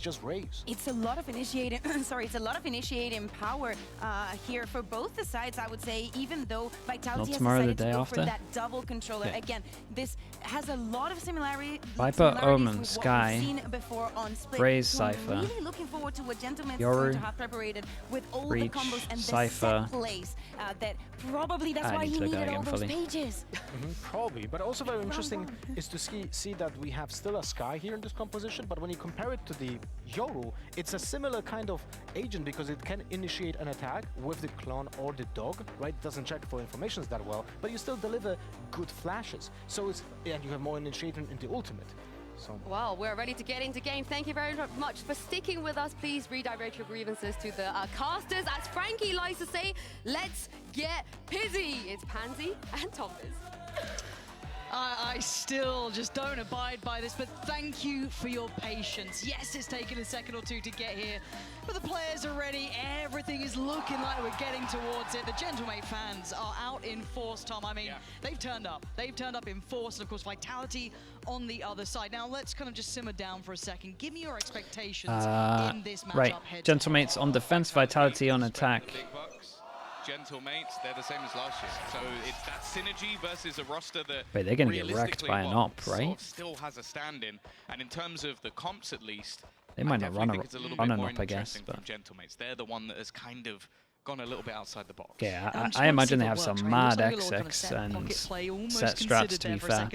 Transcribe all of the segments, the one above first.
just raise. It's a lot of initiating. Sorry, it's a lot of initiating power here for both the sides. I would say, even though Vitality has decided to go for that double controller. Yeah. Again, this has a lot of similarities. Viper, Omen, Sky, we've seen before on Split. Raze, so Cypher. I'm really looking forward to what Gentleman's Yoru, going to have prepared with all Breach, the combos and Cypher. the set plays. That probably that's why he needed all those pages. Probably, but also very interesting is to see that we have still a Sky here in this composition, but when you compare it to the Yoru, it's a similar kind of agent because it can initiate an attack with the clone or the dog, right? It doesn't check for informations that well, but you still deliver good flashes. So it's, and you have more initiating in the ultimate. So. Well, we're ready to get into game. Thank you very much for sticking with us. Please redirect your grievances to the casters. As Frankie likes to say, let's get pizzy. It's Pansy and Thomas. I still just don't abide by this, but thank you for your patience. Yes, it's taken a second or two to get here, but the players are ready. Everything is looking like we're getting towards it. The Gentlemate fans are out in force, Tom. I mean, they've turned up. They've turned up in force, and of course, Vitality on the other side. Now, let's kind of just simmer down for a second. Give me your expectations in this matchup. Right, Gentlemates on defense, Vitality on attack. Gentlemates, they're the same as last year. So it's that synergy versus a roster that Wait, they're going to get wrecked by an op, right? Sort of still has a stand-in. And in terms of the comps, at least, they might not run an op, I guess. But Gentlemates, they're the one that has kind of gone a little bit outside the box. Yeah, I imagine they have some mad XX and set strats, to be fair.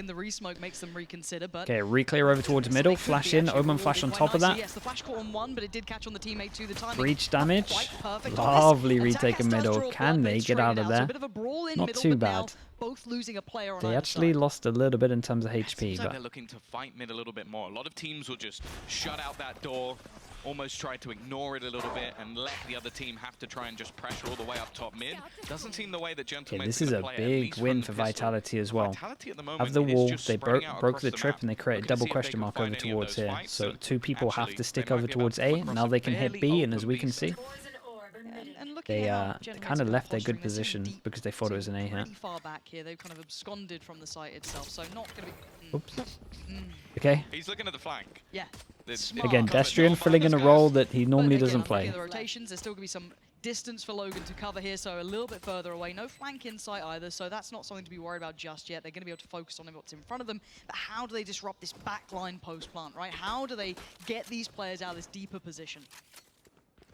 Okay, reclear over towards middle, flash in, Omen flash on top of that. Yes, the flash caught on one, but it did catch on the teammate too. The timing Breach damage, lovely retake in middle. Can they get out of there? Not too bad. Both losing a player on they actually lost a little bit in terms of HP, but they're looking to fight mid a little bit more. A lot of teams will just shut out that door, almost try to ignore it a little bit and let the other team have to try and just pressure all the way up top mid. Doesn't seem the way that Gentlemen. This is a big win for Vitality as well. Have the wall, they broke the trip and they create a double question mark over towards here. So two people have to stick over towards A. Now they can hit B, and as we can see, they kind of left their good position because they thought it was an A hit. Far back here, they've kind of absconded from the site itself, so not going to be. Oops. Okay. He's looking at the flank. Yeah. Again, Destrian filling in a role that he normally doesn't play. The rotations, there's still going to be some distance for Logan to cover here, so a little bit further away. No flank in sight either, so that's not something to be worried about just yet. They're going to be able to focus on what's in front of them. But how do they disrupt this backline post plant, right? How do they get these players out of this deeper position?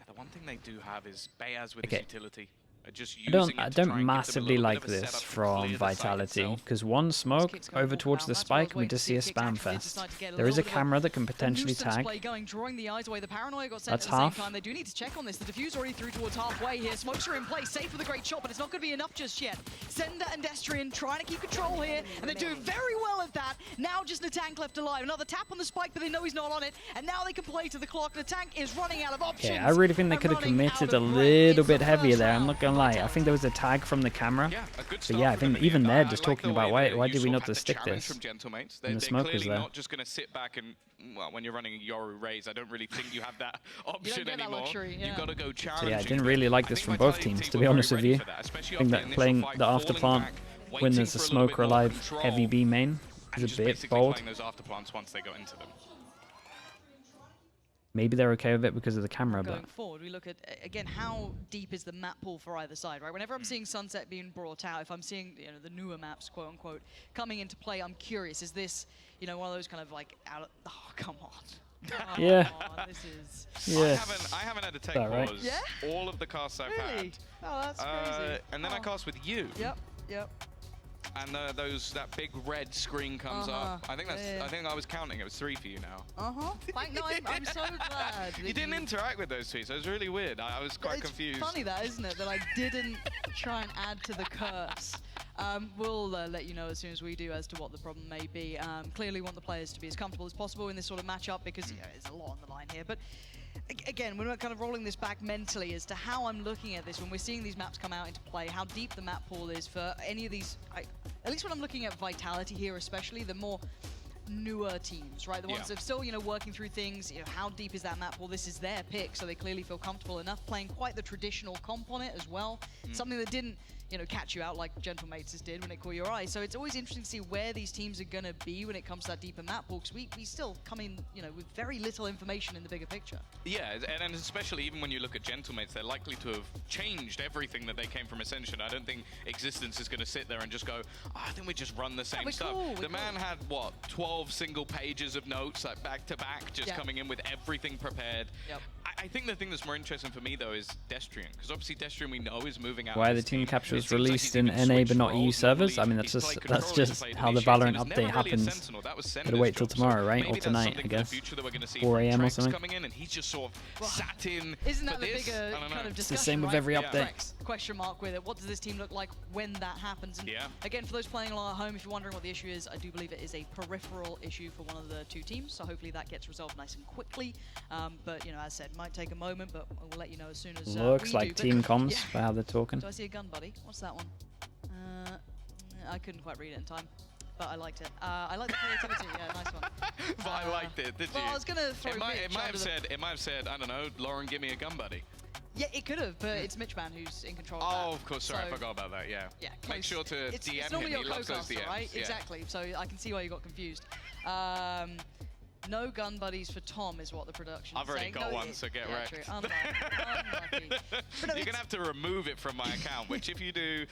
The one thing they do have is Bayaz with his utility. Just I don't massively like this from Vitality, because one smoke over towards the spike, we just see a spam fest. There is a camera that can potentially tag. That's half. They do need to check on this. The diffuse already through towards halfway here. Smokes are in place, safe with a great shot, but it's not going to be enough just yet. Sender and Destrian trying to keep control here, and they're doing very well at that. Now just Natank left alive. Another tap on the spike, but they know he's not on it, and now they can play to the clock. Natank is running out of options. Yeah, I really think they could have committed a little bit heavier there. I'm not going to lie. I think there was a tag from the camera. But yeah, I think even they're just talking about why did we not just stick this? And the smoke was there. Not just going to sit back and, well, when you're running a Yoru Raze, I don't really think you have that option anymore. You've got to go challenge. So yeah, I didn't really like this from both teams, to be honest with you. I think that playing the after plant when there's a smoke or alive heavy B main is a bit bold. Maybe they're okay with it because of the camera, Going forward, we look at, again, how deep is the map pool for either side, right? Whenever I'm seeing Sunset being brought out, if I'm seeing, you know, the newer maps, quote unquote, coming into play, I'm curious, is this, you know, one of those kind of like, oh, come on. Yeah. On, this is... Yeah. I haven't had to take pause. Yeah? All of the casts I've had. Oh, that's crazy. And then I cast with you. Yep. And that big red screen comes up. I think I think I was counting. It was 3 for you now. No, I'm so glad. You didn't interact with those two, so it was really weird. I was quite confused. It's funny that, isn't it? That I didn't try and add to the curse. We'll let you know as soon as we do as to what the problem may be. Clearly want the players to be as comfortable as possible in this sort of matchup because there's a lot on the line here. But again, we're kind of rolling this back mentally as to how I'm looking at this when we're seeing these maps come out into play, how deep the map pool is for any of these, at least when I'm looking at Vitality here especially, the more newer teams, right? The ones that are still, you know, working through things, you know, how deep is that map pool? This is their pick, so they clearly feel comfortable enough playing quite the traditional comp on it as well. Something that didn't, you know, catch you out like Gentlemates did when it caught your eye. So it's always interesting to see where these teams are going to be when it comes to that deeper map pool, because we still come in, you know, with very little information in the bigger picture. Yeah, and especially even when you look at Gentlemates, they're likely to have changed everything that they came from Ascension. I don't think Existence is going to sit there and just go, oh, I think we just run the same stuff. The man had, what, 12 single pages of notes, like back to back, just coming in with everything prepared. I think the thing that's more interesting for me, though, is Destrian, because obviously Destrian we know is moving out. Why the team capture was released in NA but not EU servers? I mean, that's just how the Valorant update happens. Gotta wait till tomorrow, right? Or tonight, I guess. 4 AM or something. And he's just sort of sat in. Isn't that the bigger kind of discussion? It's the same with every update. Question mark with it. What does this team look like when that happens? And again, for those playing along at home, if you're wondering what the issue is, I do believe it is a peripheral issue for one of the two teams. So hopefully that gets resolved nice and quickly. But you know, as said, might take a moment, but we'll let you know as soon as looks like team comms by how they're talking. Do I see a gun, buddy? What's that one? I couldn't quite read it in time, but I liked it. I like the creativity. Yeah, nice one. But I liked it. Did you? Well, I was gonna throw it might have said, I don't know, Lauren, give me a gun, buddy. Yeah, it could have, but it's Mitchman who's in control of that. Oh, of course, sorry, I forgot about that, yeah. Make sure to DM him, he loves those DMs. Right? Yeah. Exactly, so I can see why you got confused. No gun buddies for Tom is what the production is saying. I've already got one, so get wrecked. True. Unlucky. You're going to have to remove it from my account, which if you do,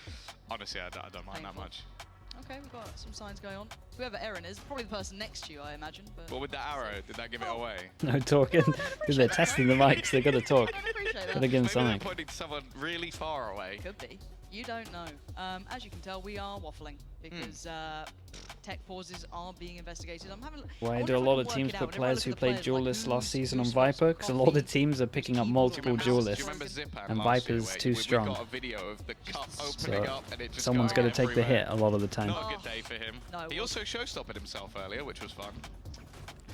honestly, I don't mind that much. Okay, we've got some signs going on. Whoever Aaron is, probably the person next to you, I imagine. But well, with the arrow, did that give it away? No talking, because they're testing the mics. They got to talk. I appreciate that. Got to give them something. Maybe they're pointing to someone really far away. Could be. You don't know. As you can tell, we are waffling because tech pauses are being investigated. Why do a lot of teams put players who played duelists last season on Viper? Because a lot of teams are picking up multiple duelists, and Viper's too strong. So someone's got to take the hit a lot of the time. Not a good day for him. He also showstopped himself earlier, which was fun.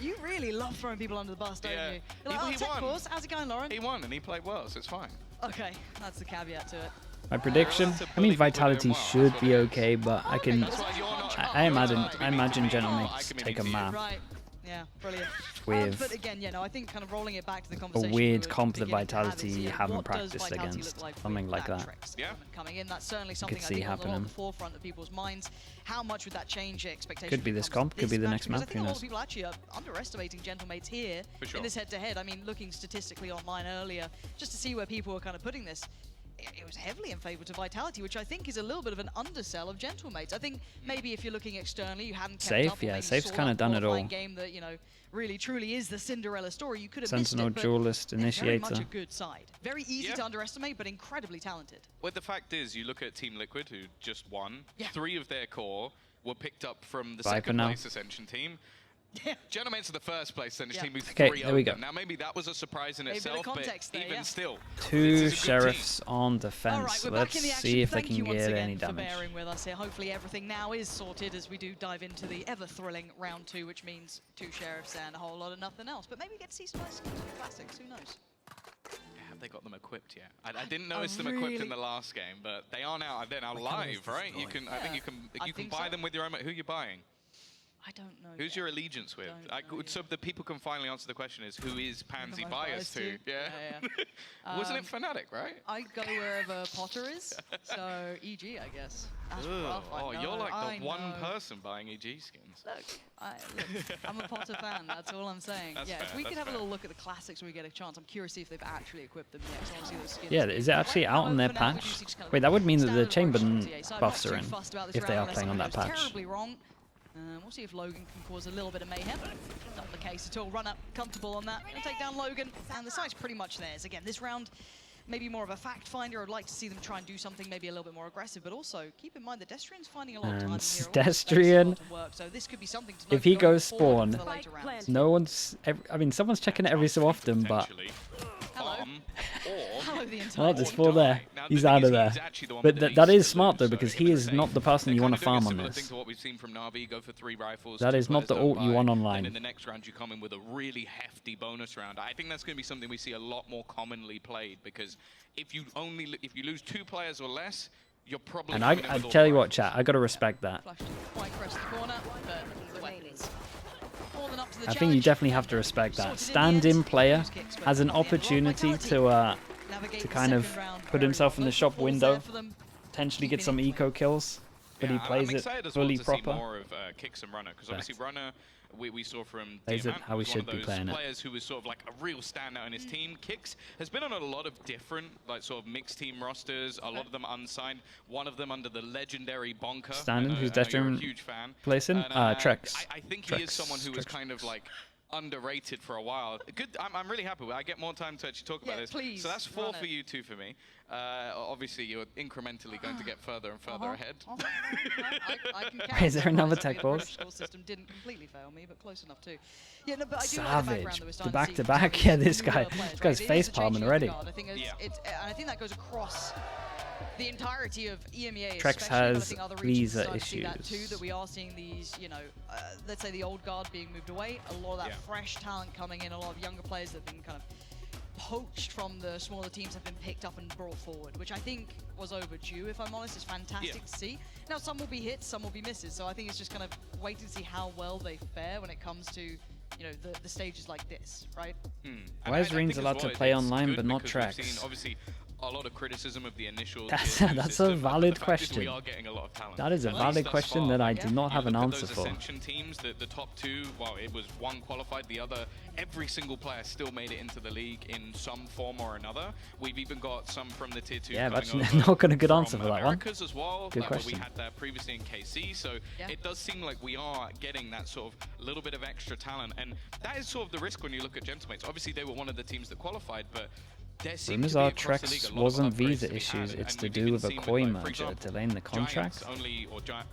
You really love throwing people under the bus, don't you? You're like, he won. Pause. How's it going, Lauren? He won, and he played well, so it's fine. Okay, that's the caveat to it. My prediction? I mean, Vitality should be okay, but I imagine Gentlemates take a map. Right. Yeah, brilliant. With but again, yeah, no, I think kind of rolling it back to the conversation. A weird comp that Vitality haven't practiced against, something like that. Coming in, that's certainly something I think on the forefront of people's minds. How much would that change expectations? Could be this comp, could be the next map. I think a lot of people actually are underestimating Gentlemates here in this head-to-head. I mean, looking statistically online earlier, just to see where people were kind of putting this. It was heavily in favour to Vitality, which I think is a little bit of an undersell of Gentlemates. I think maybe if you're looking externally, you haven't kept up, yeah, Safe's kind of done it all. Game that, you know, really truly is the Cinderella story. You could have Sentinel, missed it, duelist, initiator. Very much a good side. Very easy to underestimate, but incredibly talented. Well, the fact is, you look at Team Liquid, who just won. 3 of their core were picked up from the second place Ascension team. Gentlemates are the first place, then team with 3 there we go. Now maybe that was a surprise in itself, but even still. 2 sheriffs on defense. Right, let's see if they can get any damage. Bearing with us here. Hopefully everything now is sorted as we do dive into the ever-thrilling round 2, which means 2 sheriffs and a whole lot of nothing else. But maybe we get to see some nice classics, who knows? Have they got them equipped yet? I didn't notice them equipped in the last game, but they are now. They're now live, right? You can. I think you can buy them with your own. Who are you buying? I don't know. Who's your allegiance with? So the people can finally answer the question is, who is Pansy biased to? Yeah. Wasn't it Fnatic, right? I go wherever Potter is, so EG, I guess. That's rough, you're like the one person buying EG skins. Look, I'm a Potter fan, that's all I'm saying. If we could have a little look at the classics when we get a chance, I'm curious to see if they've actually equipped them yet. So I want to see those skins. Yeah, is it actually out on their patch? Wait, that would mean that the chamber buffs are in, if they are playing on that patch. Terribly wrong. We'll see if Logan can cause a little bit of mayhem. Not the case at all. Run up, comfortable on that. Gonna take down Logan, and the site's pretty much theirs. Again, this round, maybe more of a fact finder. I'd like to see them try and do something maybe a little bit more aggressive, but also keep in mind that Destrian's finding a lot of time here. Destrian, so this could be something to if he goes spawn, no one's. I mean, someone's checking it every so often, but. Oh, there's 4 there. He's out of there. But that is smart though, because he is not the person you want to farm on this. That is not the ult you want online. And in the next round, you come in with a really hefty bonus round. I think that's going to be something we see a lot more commonly played, because if you lose 2 players or less, you're probably. And I tell you what, chat, I got to respect that. I think you definitely have to respect that. Stand-in player has an opportunity to kind of put himself in the shop window potentially get some eco kills, but he plays it fully proper. More of Kicks and Runner, because obviously Runner, we saw from Plays it Diamant, how we should be playing it. Players who was sort of like a real standout in his team. Kicks has been on a lot of different, like sort of mixed team rosters. A lot of them unsigned. One of them under the legendary Bonker. Standing, who's you're a huge fan. Placing? Trex. I think he is someone who was kind of like underrated for a while. Good. I'm really happy. I get more time to actually talk about this. Please, so that's 4 for you, 2 for me. Obviously, you're incrementally going to get further and further ahead. I can count. Is there another The tech balls? score system didn't completely fail me, but close enough too. Yeah, no, but I do Savage. like the The background that we're starting to see back-to-back. from Yeah, this newer guy. players, This guy's right? It is face a palming changing already. regard. I think and I think that goes across the entirety of EMEA. Trex especially, but I has think other regions visa start to see that too, issues. that we are seeing these, you know, let's say the old guard being moved away, a lot of that fresh talent coming in, a lot of younger players that have been kind of poached from the smaller teams have been picked up and brought forward, which I think was overdue, if I'm honest. It's fantastic to see. Now, some will be hits, some will be misses, so I think it's just kind of waiting to see how well they fare when it comes to, you know, the stages like this, right? Why is Reens allowed to play online but not Trex? Obviously, a lot of criticism of the initial. That's a valid question. We are getting a lot of talent. That is a valid question that I do not have an answer for. Ascension teams, the top 2, well, it was one qualified, the other, every single player still made it into the league in some form or another. We've even got some from the tier 2. Yeah, that's not got a good answer for that one. Americas as well, good like question. what we had there previously in KC. So it does seem like we are getting that sort of little bit of extra talent, and that is sort of the risk when you look at Gentlemates. Obviously, they were one of the teams that qualified, but Rumors are Trex wasn't visa issues, it's to do with a Koi merger, delaying the contract.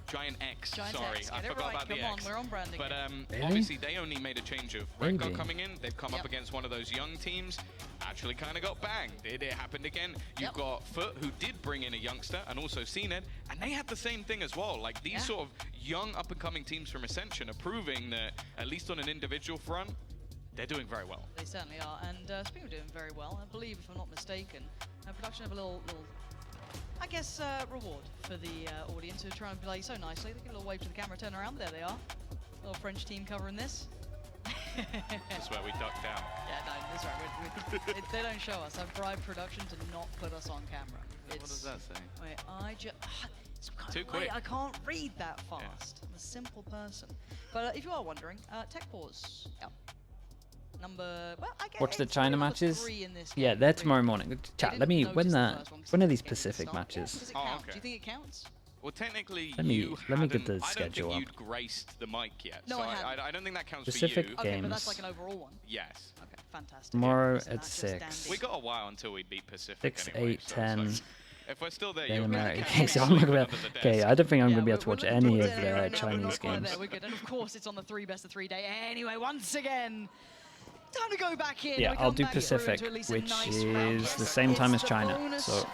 Giant X, Giant sorry, X, I get it forgot right, about the come on, X. we're on branding. But Really? obviously they only made a change of Rengar Maybe. coming in, they've come up against one of those young teams, actually kind of got banged. It happened again. You've got Foot, who did bring in a youngster, and also CNED, and they had the same thing as well. Like these sort of young up-and-coming teams from Ascension are proving that, at least on an individual front, they're doing very well. They certainly are, and speaking of doing very well, I believe, if I'm not mistaken, production have a little I guess, reward for the audience who are trying to play so nicely. They give a little wave to the camera, turn around, there they are. Little French team covering this. That's where we duck down. Yeah, no, that's right. They don't show us. I've bribed production to not put us on camera. What does that say? Wait, I just... Too quick. I can't read that fast. I'm a simple person. But if you are wondering, Tech Pause. Yep. Number... Well, I guess Watch the China matches? Yeah, game, they're really. tomorrow morning. Chat, let me... When are these Pacific matches? Does it count? Do you think it counts? Well, technically, let me get the schedule I don't think up. you'd graced the mic yet, No, so I don't think that counts Pacific for you. games. Okay, but that's like an overall one. Yes. Okay, fantastic. Tomorrow So at that's just 6. dandy. We got a while until we beat Pacific 6, anyway, 8, so 10. it's like, if we're still there, Then you're America. gonna Okay, so I'm not gonna be able, okay, I don't think I'm gonna be able to watch any of the Chinese games. We're good, and of course it's on the 3 best of 3 day. Anyway, once again, time to go back in. Yeah, I'll do Pacific, which is the same time as China. So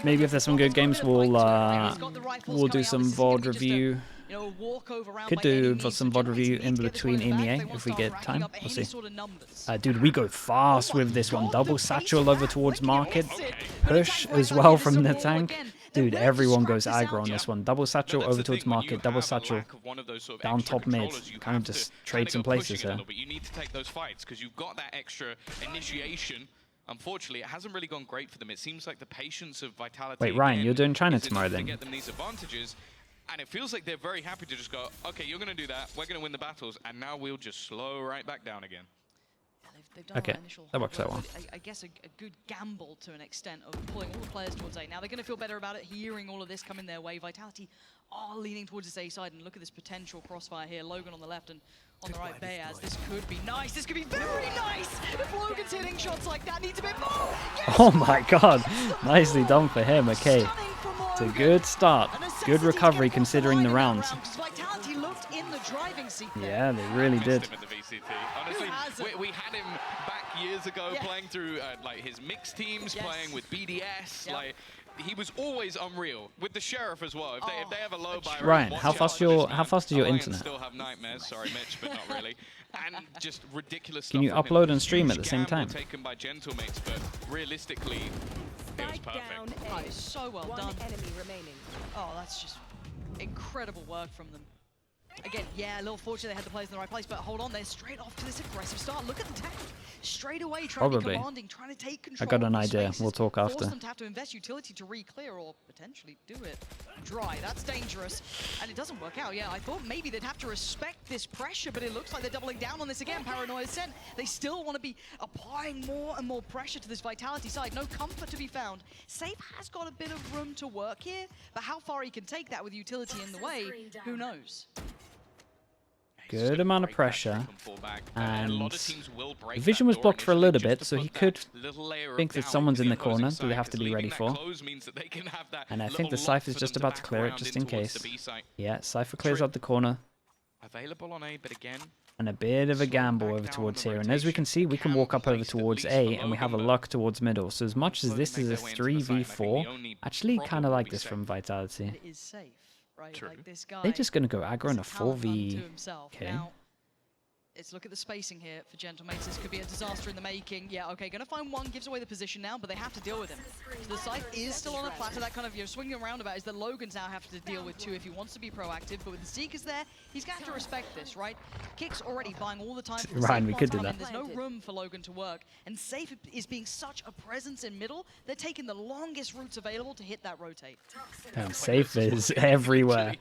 maybe if there's some good games, we'll do some VOD review. Could do some VOD review in between EMEA if we get time. We'll see. Dude, we go fast with this one. Double satchel over towards market. Push as well from the tank. Dude, everyone goes aggro on this one. Double satchel over towards market. Double satchel down top mid. Kind of just trade some places here. But you need to take those fights because you've got that extra initiation. Unfortunately, it hasn't really gone great for them. It seems like the patience of Vitality. Wait, Ryan, you're doing China tomorrow then? To get them these advantages. And it feels like they're very happy to just go, okay, you're going to do that, we're going to win the battles, and now we'll just slow right back down again. They've done Okay, that works out well. I guess a good gamble to an extent of pulling all the players towards A. Now they're going to feel better about it, hearing all of this coming their way. Vitality are leaning towards this A side, and look at this potential crossfire here. Logan on the left and on the right, Bayaz. This could be nice. This could be very nice. If Logan's hitting shots like that, needs a bit more. Yes! Oh my god, nicely done for him. Okay, it's a good start. Good recovery considering the rounds. Vitality looked in the driving seat there. Yeah, they really did. Honestly, we had him back years ago playing through like his mixed teams, playing with BDS. Like he was always unreal with the Sheriff as well. If they have a low buy, Ryan, how fast is your internet? Still have nightmares. Sorry, Mitch, but not really. And just ridiculous. Can you upload and stream at the same time? Taken by Gentlemates, but realistically, it was perfect. Oh, it's so well done. Oh, that's just incredible work from them. Again, yeah, a little fortunate they had the players in the right place, but hold on, they're straight off to this aggressive start. Look at the tank. Straight away, trying to be commanding, trying to take control. I got an of idea. spaces, We'll talk after. Force them to have to invest utility to re-clear or potentially do it dry. That's dangerous, and it doesn't work out. Yeah, I thought maybe they'd have to respect this pressure, but it looks like they're doubling down on this again. Paranoia sent. They still want to be applying more and more pressure to this Vitality side. No comfort to be found. Safe has got a bit of room to work here, but how far he can take that with utility in the way, who knows? Good amount of pressure, and vision was blocked for a little bit, so he could think that someone's in the corner that they have to be ready for. And I think the Cypher's just about to clear it, just in case. Yeah, Cypher clears out the corner. And a bit of a gamble over towards here. And as we can see, we can walk up over towards A, and we have a luck towards middle. So as much as this is a 3v4, I actually kind of like this from Vitality. It is safe. Right, like this guy, they're just going to go aggro in a 4v. Okay. Now, let's look at the spacing here for Gentlemates. This could be a disaster in the making. Yeah, okay, gonna find one, gives away the position now, but they have to deal with him. So the site is still on a plateau. That kind of, swinging around about is that Logan's now have to deal with too if he wants to be proactive. But with the Seekers there, he's going to have to respect this, right? Kick's already buying all the time. For the Ryan, we could do that. There's no room for Logan to work. And Safe is being such a presence in middle. They're taking the longest routes available to hit that rotate. Damn, Safe is everywhere.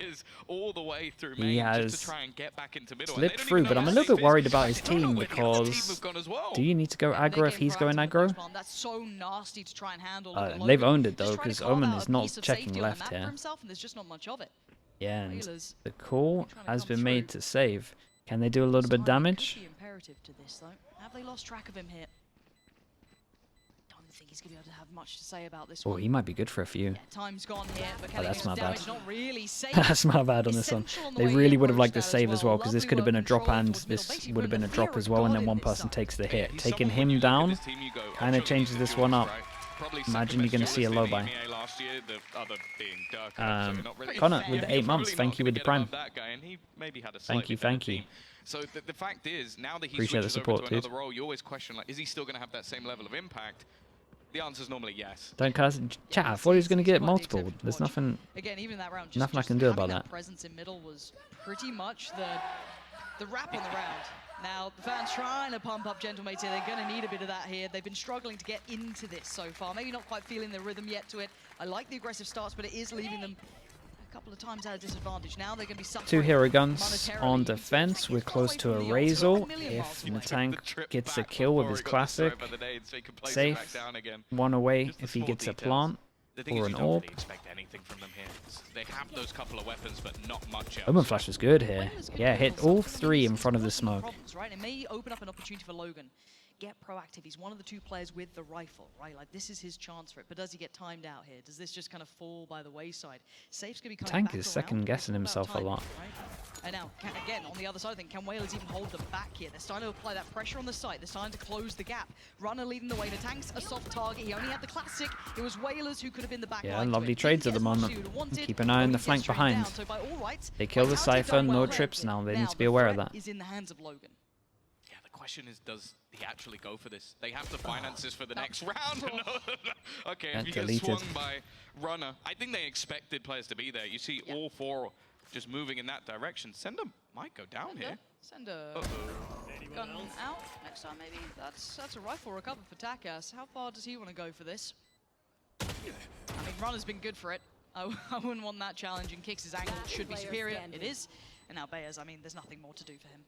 All the way through he has to try and get back into middle. Slipped through, but I'm a little bit worried about his team because do you need to go aggro if he's going aggro? That's so nasty to try and handle. They've owned it though, because Omen is not checking left here. And there's just not much of it. Yeah, and the call has been made to save. Can they do a little bit of damage? Imperative to this though. Have they lost track of him here? I think he's going to be able to have much to say about this one. Oh, he might be good for a few. Yeah, time's gone here, but that's my bad. Not really safe. That's my bad on this one. They really would have liked the save as well, because this could have been a drop and this would have been a drop as well, and then one person takes the hit. Taking him down kind of changes this one up. Imagine you're going to see a low buy. Connor with the 8 months, thank you with the prime. Thank you. So the fact is, now that he appreciate the support, to another role, you always question, like, is he still going to have that same level of impact? The answer is normally yes. Don't cast chat. I thought he was going to get multiple. There's nothing. Again, even that round, nothing I can do about that. Presence in middle was pretty much the wrap on the round. Now the fans trying to pump up Gentlemates here. They're going to need a bit of that here. They've been struggling to get into this so far. Maybe not quite feeling the rhythm yet to it. I like the aggressive starts, but it is leaving them a couple of times at a disadvantage. Now they're going to be suffering. 2 hero guns on defense. We're close to a Razor. If the tank gets a kill with his classic, Safe. 1 away if he gets a plant or an orb. They have those couple of weapons, but not much else. Omen Flash was good here. Yeah, hit all 3 in front of the smoke. Right? It may open up an opportunity for Logan. Get proactive. He's one of the 2 players with the rifle, right? Like, this is his chance for it. But does he get timed out here? Does this just kind of fall by the wayside? Safe's going to be coming Tank is second-guessing himself a lot. Right? And now, again, on the other side, I think, can Whalers even hold them back here? They're starting to apply that pressure on the site. They're starting to close the gap. Runner leading the way. The tank's a soft target. He only had the classic. It was Whalers who could have been the back. Yeah, lovely trades at the moment. Keep an eye on the flank behind. They kill the Cypher, no trips now. They need to be aware of that. Is in the hands of Logan. Question is, does he actually go for this? They have the finances for the next round. Okay, if you get swung by Runner, I think they expected players to be there. You see all 4 just moving in that direction. Sender might go down here. Sender gun out next time maybe. That's a rifle recover for Takas. How far does he want to go for this? I mean, Runner's been good for it. I wouldn't want that challenge, and Kicks' angle should be superior. It is. And now Bayers, I mean, there's nothing more to do for him.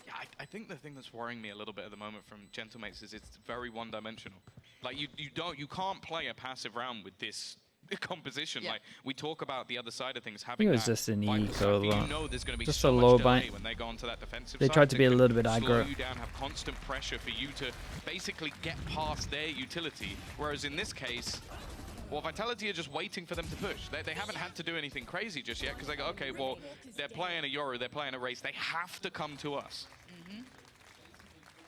Yeah, I think the thing that's worrying me a little bit at the moment from Gentlemates is it's very one-dimensional. Like, you can't play a passive round with this composition. Like, we talk about the other side of things having it was just an eco, you know there's going to be just so a low much bite. When they go onto that defensive they side, tried to be a little bit aggro. Slow you down, have constant pressure for you to basically get past their utility. Whereas in this case, well, Vitality are just waiting for them to push. They haven't had to do anything crazy just yet, because they go, okay, well, they're playing a Yoru, they're playing a race, they have to come to us.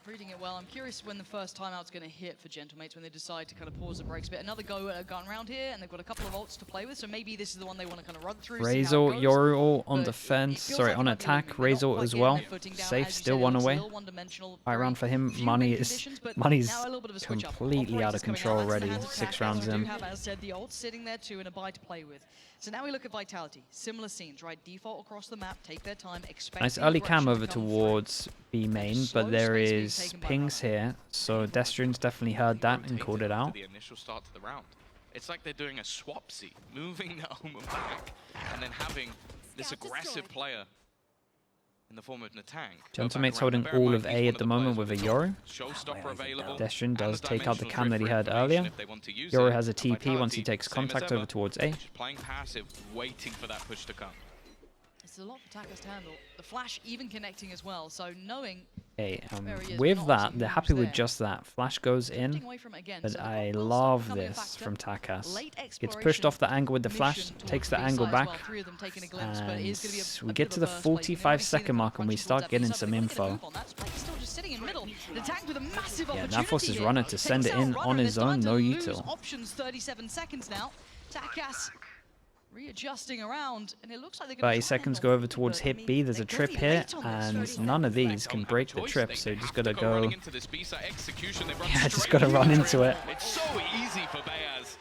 Reading it well. I'm curious when the first timeout's going to hit for Gentlemates, when they decide to kind of pause the brakes a bit. Another go at a gun round here, and they've got a couple of ults to play with, so maybe this is the one they want to kind of run through. Razor, Yoru on defense, sorry, on attack, Razor as well. Safe, still 1 away. Right round for him. Money's completely out of control already. 6 rounds in. As said, the ult sitting there too, and a buy to play with. So now we look at Vitality. Similar scenes, right? Default across the map, take their time, expect Nice early cam over towards B main, but there is pings here, so Destrian's definitely heard that and called it out. The initial start to the round. It's like they're doing a swapsy, moving the Omen back, and then having this aggressive player in the form of Natang. Gentlemate's holding all of A at the moment with a Yoru. Destrian does take out the cam that he had earlier. Yoru has a TP once he takes contact over towards A. Playing passive, waiting for that push to come. It's a lot for attackers to handle. The flash even connecting as well, so knowing... Okay, with that, they're happy with just that. Flash goes in, but I love this from Takas. Gets pushed off the angle with the flash, takes the angle back, and we get to the 45-second mark and we start getting some info. Yeah, that forces Runner to send it in on his own, no util. Options 37 seconds now. Takas readjusting around, and it looks like they're 30 seconds go over towards hit B. There's a trip here, and none of these can break the trip, so you just gotta go. Yeah, just gotta run into it. It's so easy for Bayaz.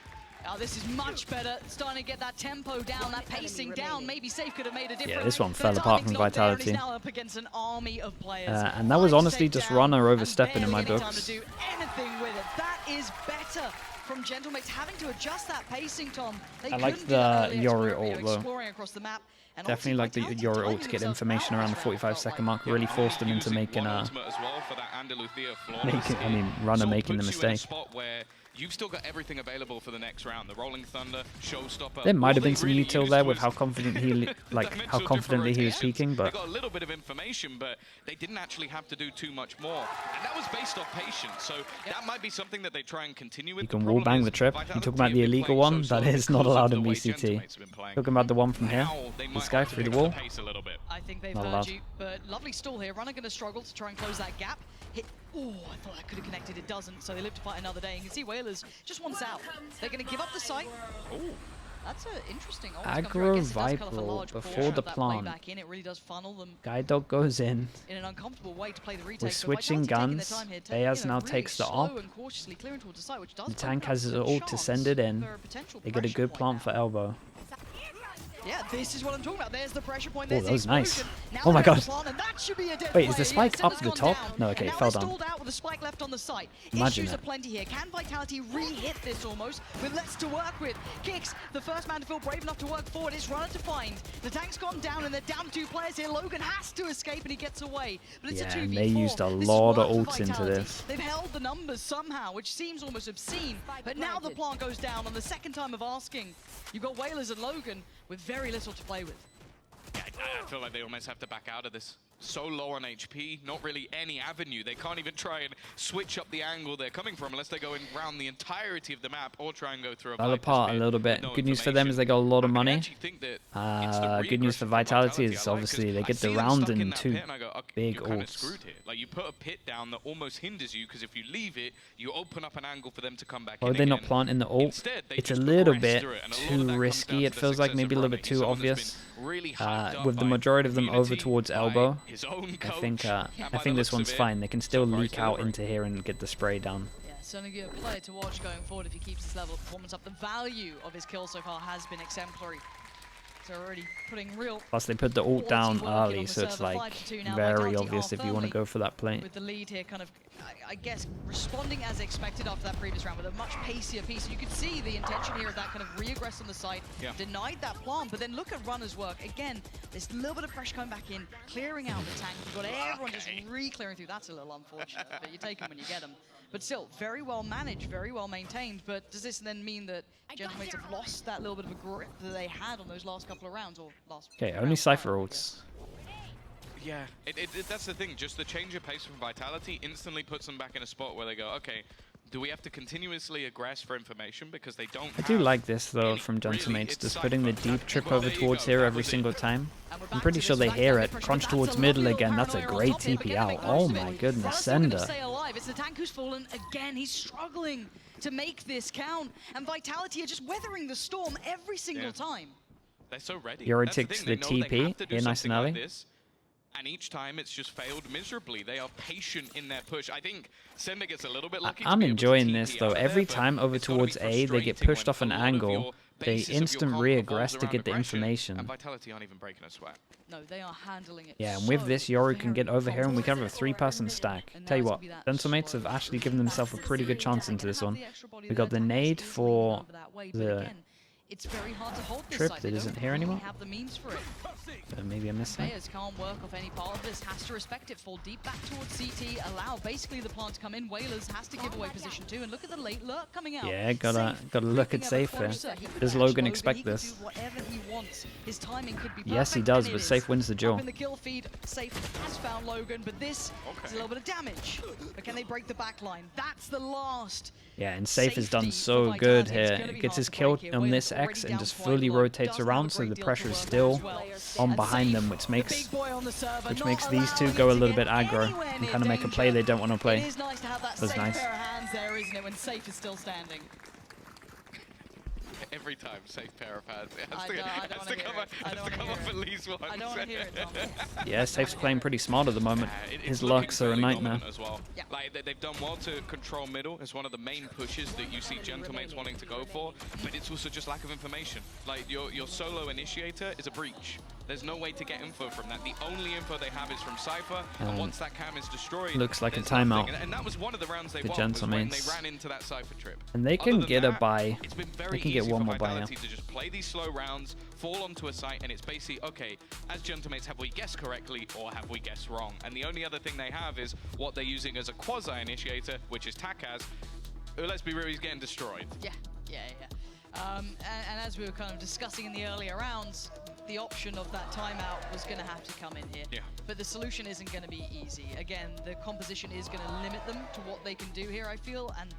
Oh, this is much better. Starting to get that tempo down, that pacing down. Maybe Safe could have made a difference. Yeah, this one fell apart from Vitality. Now up against an army of players. And that was honestly just Runner overstepping in my books. To do anything with it. That is better from Gentlemates, having to adjust that pacing, Tom. I like the Yoru ult though. Definitely like the Yoru ult to get information around the 45-second mark. Really forced them into making a... Runner making the mistake. You've still got everything available for the next round. The Rolling Thunder, Showstopper. There might have been some util there with how confident he, how confidently he was peeking, but they got a little bit of information, but they didn't actually have to do too much more, and that was based off patience. So that might be something that they try and continue with. You can wall bang the trip. You talk about the illegal one that is not allowed in VCT. Talking about the one from here. This guy through the wall. I think they've heard you, but lovely stall here. Runner going to struggle to try and close that gap. Hit. Oh, I thought that could have connected. It doesn't. So they live to fight another day. And you can see Whalers just wants out. They're going to give up the site. Oh, that's an interesting. Aggro Viper before the plant. It really does funnel them. Guide Dog goes in. In an uncomfortable way to play the retake. We're switching guns. Bayaz now takes the op. The tank has his ult to send it in. They get a good plant for elbow. Yeah, this is what I'm talking about. There's the pressure point. Oh, that was nice. Oh my god. Wait, is the spike up the top? No, okay, it fell down. Out with the spike left on the site. Imagine Issues it. are plenty here. Can Vitality re-hit this almost with less to work with? Kicks, the first man to feel brave enough to work forward. It's Runner to find. The tank's gone down and they're down 2 players here. Logan has to escape and he gets away. But it's a 2v4. And they used a lot of ults into this. They've held the numbers somehow, which seems almost obscene. But now the plant goes down on the second time of asking. You've got Whalers and Logan with very little to play with. I feel like they almost have to back out of this. So low on HP, not really any avenue. They can't even try and switch up the angle they're coming from unless they go in around the entirety of the map or try and go through a Fell apart a little bit. Good news for them is they got a lot of money. Good news for Vitality is obviously they get the round in 2 big ults. Like you put a pit down that almost hinders you because if you leave it, you open up an angle for them to come back in. Why they're not planting the ult? It's a little bit too risky. It feels like maybe a little bit too obvious. With the majority of them over towards elbow, I think this one's fine. They can still leak out into here and get the spray down. Yeah, certainly a player to watch going forward if he keeps his level of performance up. The value of his kill so far has been exemplary. So already putting real. Plus they put the ult down early, so it's like very obvious if you want to go for that play. With the lead here, kind of, I guess, responding as expected after that previous round with a much pacier piece. You could see the intention here of that kind of re-aggress on the site, denied that plant, but then look at Runner's work. Again, there's a little bit of pressure coming back in, clearing out the tank. You've got everyone just re-clearing through. That's a little unfortunate, but you take them when you get them. But still, very well managed, very well maintained. But does this then mean that Gentlemates have lost that little bit of a grip that they had on those last couple of rounds? Or last okay, only Cypher ults. Yeah, that's the thing. Just the change of pace from Vitality instantly puts them back in a spot where they go, okay, do we have to continuously aggress for information because they don't I do like this though from Gentlemates, just putting the deep trip over towards here every single time. I'm pretty sure they hear it. Crunch towards middle again. That's a great TP out. Oh my goodness, Sender. It's the tank who's fallen again. He's struggling to make this count. And Vitality are just weathering the storm every single time. They're so ready. Yoru takes the TP. Here, nice and early. And each time it's just failed miserably. They are patient in their push. I think Sender gets a little bit lucky. I'm enjoying this though. Every time over towards A, they get pushed off an angle. basis of instant your comp re-aggress revolves to around get the aggression, information. and Vitality aren't even breaking a sweat. No, they are handling it. Yeah, and with this, Yoru can get over here and we can have a 3-person stack. And Tell you now what, it's gonna be that Gentlemates have slow, actually given themselves a pretty good chance into this one. We We got the nade for the it's very hard to hold this trip side. that They isn't don't here really anymore. have the means for it. Maybe I missed that. Players can't work off any part of this, has to respect it, fall deep back towards CT, allow basically the plant to come in. Whalers has to give away position too, and look at the late lurk coming out. Yeah, gotta look at Safe here. Does Logan expect this? His timing could be Yes, he perfect, does, and but it Safe is. wins the Up duel. in the kill feed, Safe has found Logan, but this is a little bit of damage. But can they break the back line? That's the last. Yeah, and Safe has done Safety so for good Vitality. It's here. gonna be Gets hard his to kill break here. on Whalers this already X and down just quite fully low. rotates Doesn't have around, a so great the deal pressure to is work still with as well. on And behind Safe, them, which the makes big boy on the server, not these two allowing go it a to little get bit aggro anywhere and near kind of make a danger. play they don't want to It play. is nice to have that That's safe nice. pair of hands there, isn't it, when Safe is still standing. Every time, safe pair of hands. It I has don't to wanna come, hear it. I has don't to wanna come hear up it. at least once. I don't want to hear it, Tom. Yeah, Safe's playing pretty smart at the moment. It's His looking lucks are a fairly nightmare. dominant as well. Yeah. Like they've done well to control middle. It's one of the main pushes that you see Gentlemates wanting to go for, but it's also just lack of information. Like your solo initiator is a breach. There's no way to get info from that. The only info they have is from Cypher, and once that cam is destroyed, Looks like a there's timeout. nothing. And that was one of the rounds they The won, was when they Gentlemates. ran into that Cypher trip. And they Other can than get a that, buy. It's been very They can easy get one for more buy. Vitality to just play these slow rounds, fall onto a site, and it's basically, okay, as Gentlemates, have we guessed correctly or have we guessed wrong? And the only other thing they have is what they're using as a quasi-initiator, which is Takaz, who, let's be real, he's getting destroyed. Yeah. And as we were kind of discussing in the earlier rounds, the option of that timeout was going to have to come in here. Yeah. But the solution isn't going to be easy. Again, the composition is going to limit them to what they can do here, I feel. And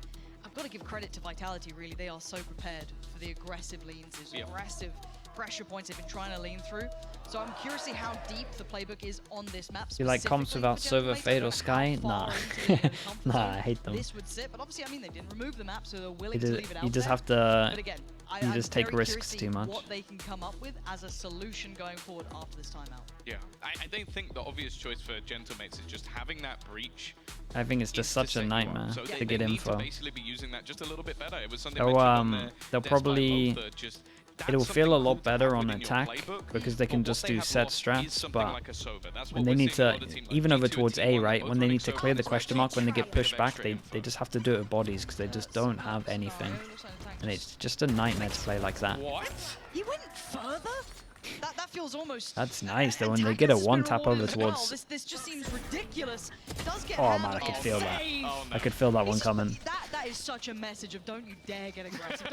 I've got to give credit to Vitality, really. They are so prepared for the aggressive leans, these aggressive pressure points they've been trying to lean through. So I'm curious to see how deep the playbook is on this map. You like comps specifically without for Silver, Gentlemates. Fade, I or don't know Sky? how far Nah. into the comfort Nah, zone I hate them. This would sit, but obviously, I mean, they didn't remove the map, so they're willing to leave it out You just there. have to. But again, You I'm just take very curious risks to too see much. what they can come up with as a solution going forward after this timeout. Yeah, I don't think the obvious choice for Gentlemates is just having that breach. I think it's just is to such set a you up. nightmare So to they get need info. to basically be using that just a little bit better. It was something They'll, mentioned on their they'll Death by probably. Loafer, just It'll that's feel a something lot cool to better have on within your attack playbook, because they but can what just they do have set lost is strats. something But like a Sova. That's what when they we're need seeing to, with other teams like even G2 over and towards T1, A, they're right, both when they running need to Sova, clear the it's question like mark, when they get a bit of pushed back, extra they info. just have to do it with bodies because they just don't have anything. And it's just a nightmare to play like that. What? He went further? That feels almost... That's nice though when they get a one tap over towards. This just seems ridiculous. It does get Oh man, I could feel that. I could feel that one coming. That is such a message of don't you dare get aggressive.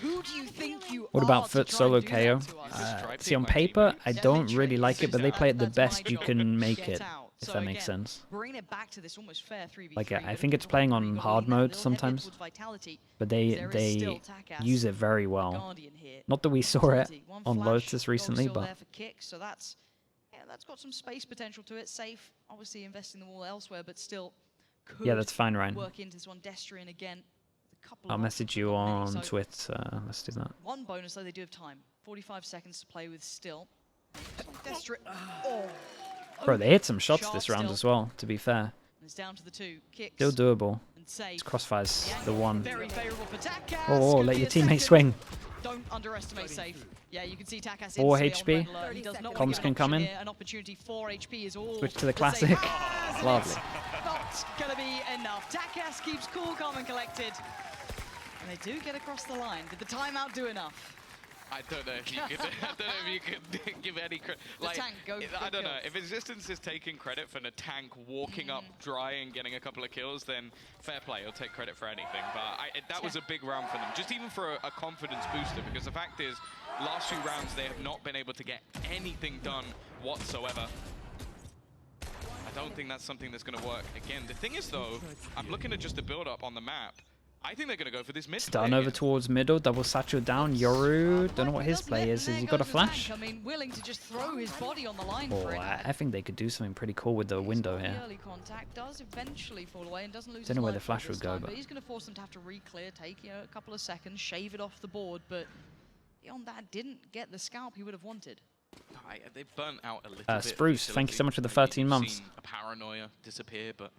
Who do you think you What are about to Foot try solo and do that KO? to us? See, on paper, I don't really like it, but they play it the best you can make it, if So that makes again, sense. bring it back to this almost fair 3v3. Like, I but think if it's you're playing right, on you've got to hard lean that mode little sometimes, heavier towards Vitality. but There is they still Takaz, use it very well. Guardian here. Not that we saw it One on flash, Lotus goal recently, still but there for kicks, so that's got some space potential to it. Safe, obviously investing the wall elsewhere, but still could yeah, that's fine, Ryan. work into this one. Destrian again. A couple I'll of message you options, on not many, so Twitter. Let's do that. one bonus though, they do have time. 45 seconds to play with still. Destrian. Oh. Bro, they hit some shots Sharp this round still. as well, to be fair. It's down to the two kicks. Still doable. And Safe. It's Crossfire's Yeah, the one. Very favorable for Takaz. Oh, Could let be your a teammate second. swing. Don't underestimate Safe. Yeah, you can see Takaz 4 instantly on HP. red alert. He does not Comms want to give can an come option in. here. An opportunity. 4 HP is all. Switch to the that classic. Safe has, and Lovely. it's not going to be enough. Takaz keeps cool, calm, and collected. And they do get across the line. Did the timeout do enough? I don't know if you could. I don't know if you could give any credit. Like, tank, go I don't kill. know if Existence is taking credit for the tank walking up dry and getting a couple of kills, then fair play. He'll take credit for anything. But that was a big round for them, just even for a confidence booster. Because the fact is, last few rounds they have not been able to get anything done whatsoever. I don't think that's something that's going to work. Again, the thing is though, I'm looking at just the build up on the map. I think they're going to go for this mid. Stun over towards middle, double satchel down. Yoru, don't know what his play is. Has he got a flash? I mean, willing to just throw his body on the line Oh, for it. I think they could do something pretty cool with the window The here. early contact does eventually fall away and doesn't lose Don't his know where the life flash this would go, time, but- he's going to force them to have to re-clear, take a couple of seconds, shave it off the board, but beyond that, didn't get the scalp he would have wanted. They burnt out a little bit. Spruce, thank you so much for the 13 months. A paranoia disappear, but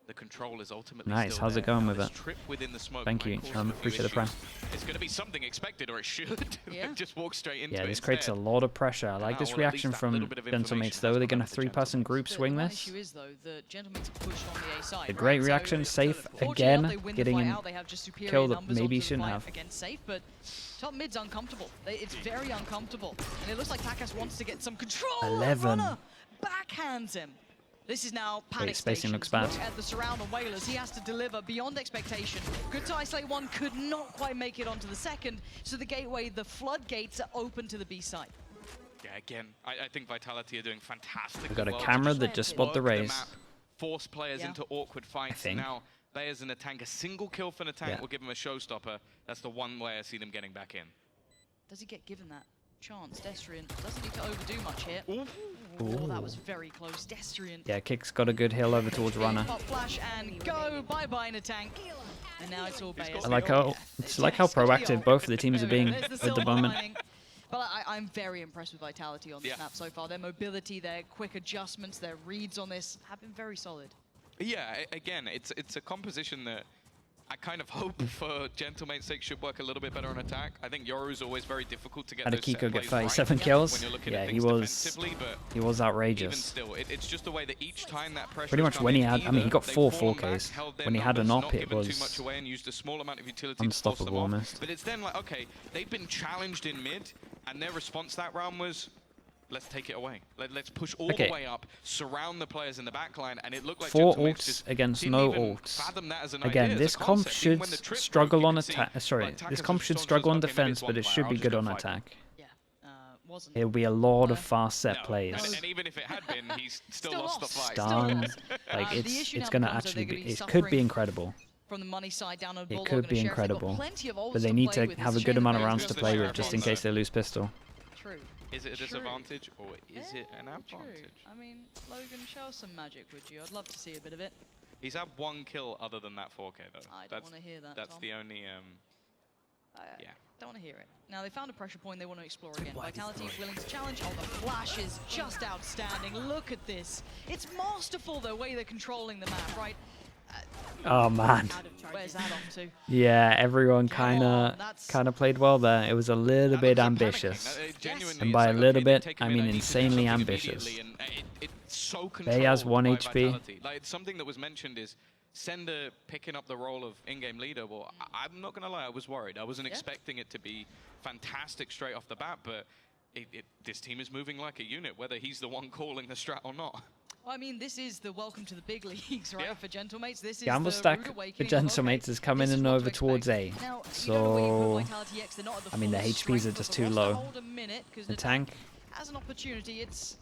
the control is ultimately nice. still How's there. it going Now, with this it? trip within the smoke Thank might you. cause a few Appreciate the prime. issues. It's going to be something expected, or it should. Yeah. Just walk straight into Yeah, it this creates a instead. lot of pressure. I like Now, this well, at reaction least that little from bit of Gentlemates, information though. has They're gone going to up to three-person Gentlemates. group swing The one this. issue is, though, the Gentlemen's push on the A side. A great right? reaction, So, safe fortunately again, enough, they win the getting fight him out. They have just superior killed that numbers maybe he onto the shouldn't fight have. against safe, but top mid's uncomfortable. It's very uncomfortable. And it looks like Takas wants to get some control. 11. Runner backhands him. This is now panic spacing station. looks bad. Look at the surround on Whalers. He has to deliver beyond expectation. Good to isolate one, could not quite make it onto the second. So the gateway, the floodgates are open to the B side. Yeah, again, I think Vitality are doing fantastic. We've got a well to camera just that just spot the work raise. map, force players Yeah. into awkward fights. think. Now, players in a tank, a single kill for the tank Yeah. will give them a showstopper. That's the one way I see them getting back in. Does he get given that chance? Destrian doesn't need to overdo much here. Ooh. Oh, that was very close. Destrian. Yeah, Kick's got a good hill over towards Runner. Pop flash and go. Bye-bye in a tank. And now it's all Bayers. I like how proactive both of the teams are being at the moment. But I'm very impressed with Vitality on this Yeah. map so far. Their mobility, their quick adjustments, their reads on this have been very solid. Yeah, again, it's a composition that I kind of hope for Gentlemate's sake should work a little bit better on attack. I think Yoru's always very difficult to get How did those set Kiko get plays 37 right kills? when you're looking Yeah, at he things was defensively, but he was even outrageous. still, it's just the way that each time that pressure Pretty much has when he come in, had, I mean, he got either 4 they've fallen 4Ks. back, held their When he had an numbers, op, not it given too was much away and used a small amount of utility to force them unstoppable off. almost. But it's then like, okay, they've been challenged in mid, and their response that round was, let's take it away. Let's push all the way up, surround the players in the backline, and it looked like 4 Gentlemates ults just against didn't no even ults. fathom that as an Again, idea, as this a comp concept. Even should when the trip struggle broke, on you could attack. see, Sorry, like, this Takas comp was should just struggle on okay, maybe defense, it's but one it player, should I'll be just good go on fight. attack. Yeah, wasn't. It'll be a lot of Uh, fast set No, plays. and even if it had been, he's still Still lost the lost. fight. Stunned. Like The it's issue now gonna becomes that actually they're be, gonna be it could be suffering incredible. From the money side down on It Bulldog could and be Sheriff. They've got incredible. plenty of ults But they to need play to with. have It's a good shame amount of that rounds Bayers to goes play the with, Sheriff just in on case they lose pistol. True. Is it a True. disadvantage or is it an True. advantage? I mean, Logan, show us some magic, would you? I'd love to see a bit of it. He's had 1 kill other than that 4K though. I don't want to hear that, That's Tom. the only Yeah. Don't want to hear it. Now they found a pressure point they want to explore again. Vitality is willing to challenge. Oh, the flash is just outstanding. Look at this. It's masterful the way they're controlling the map, right? Oh man. Where's that off to? Yeah, everyone Come on, kind of played well there. It was a little bit ambitious. And by a little bit, I mean insanely ambitious. They has 1 HP. Like, something that was mentioned is Sender picking up the role of in-game leader. Well, I'm not going to lie, I was worried. I wasn't expecting it to be fantastic straight off the bat, but this team is moving like a unit, whether he's the one calling the strat or not. Well, I mean, this is the welcome to the big leagues, right? For Gentlemates, this is Gamble the stack rude for awakening of, Gentlemates is coming in over towards A. Now, So, I mean, the full HPs strength are of just the too roster. low. Hold a minute, 'cause The tank, has an opportunity. It's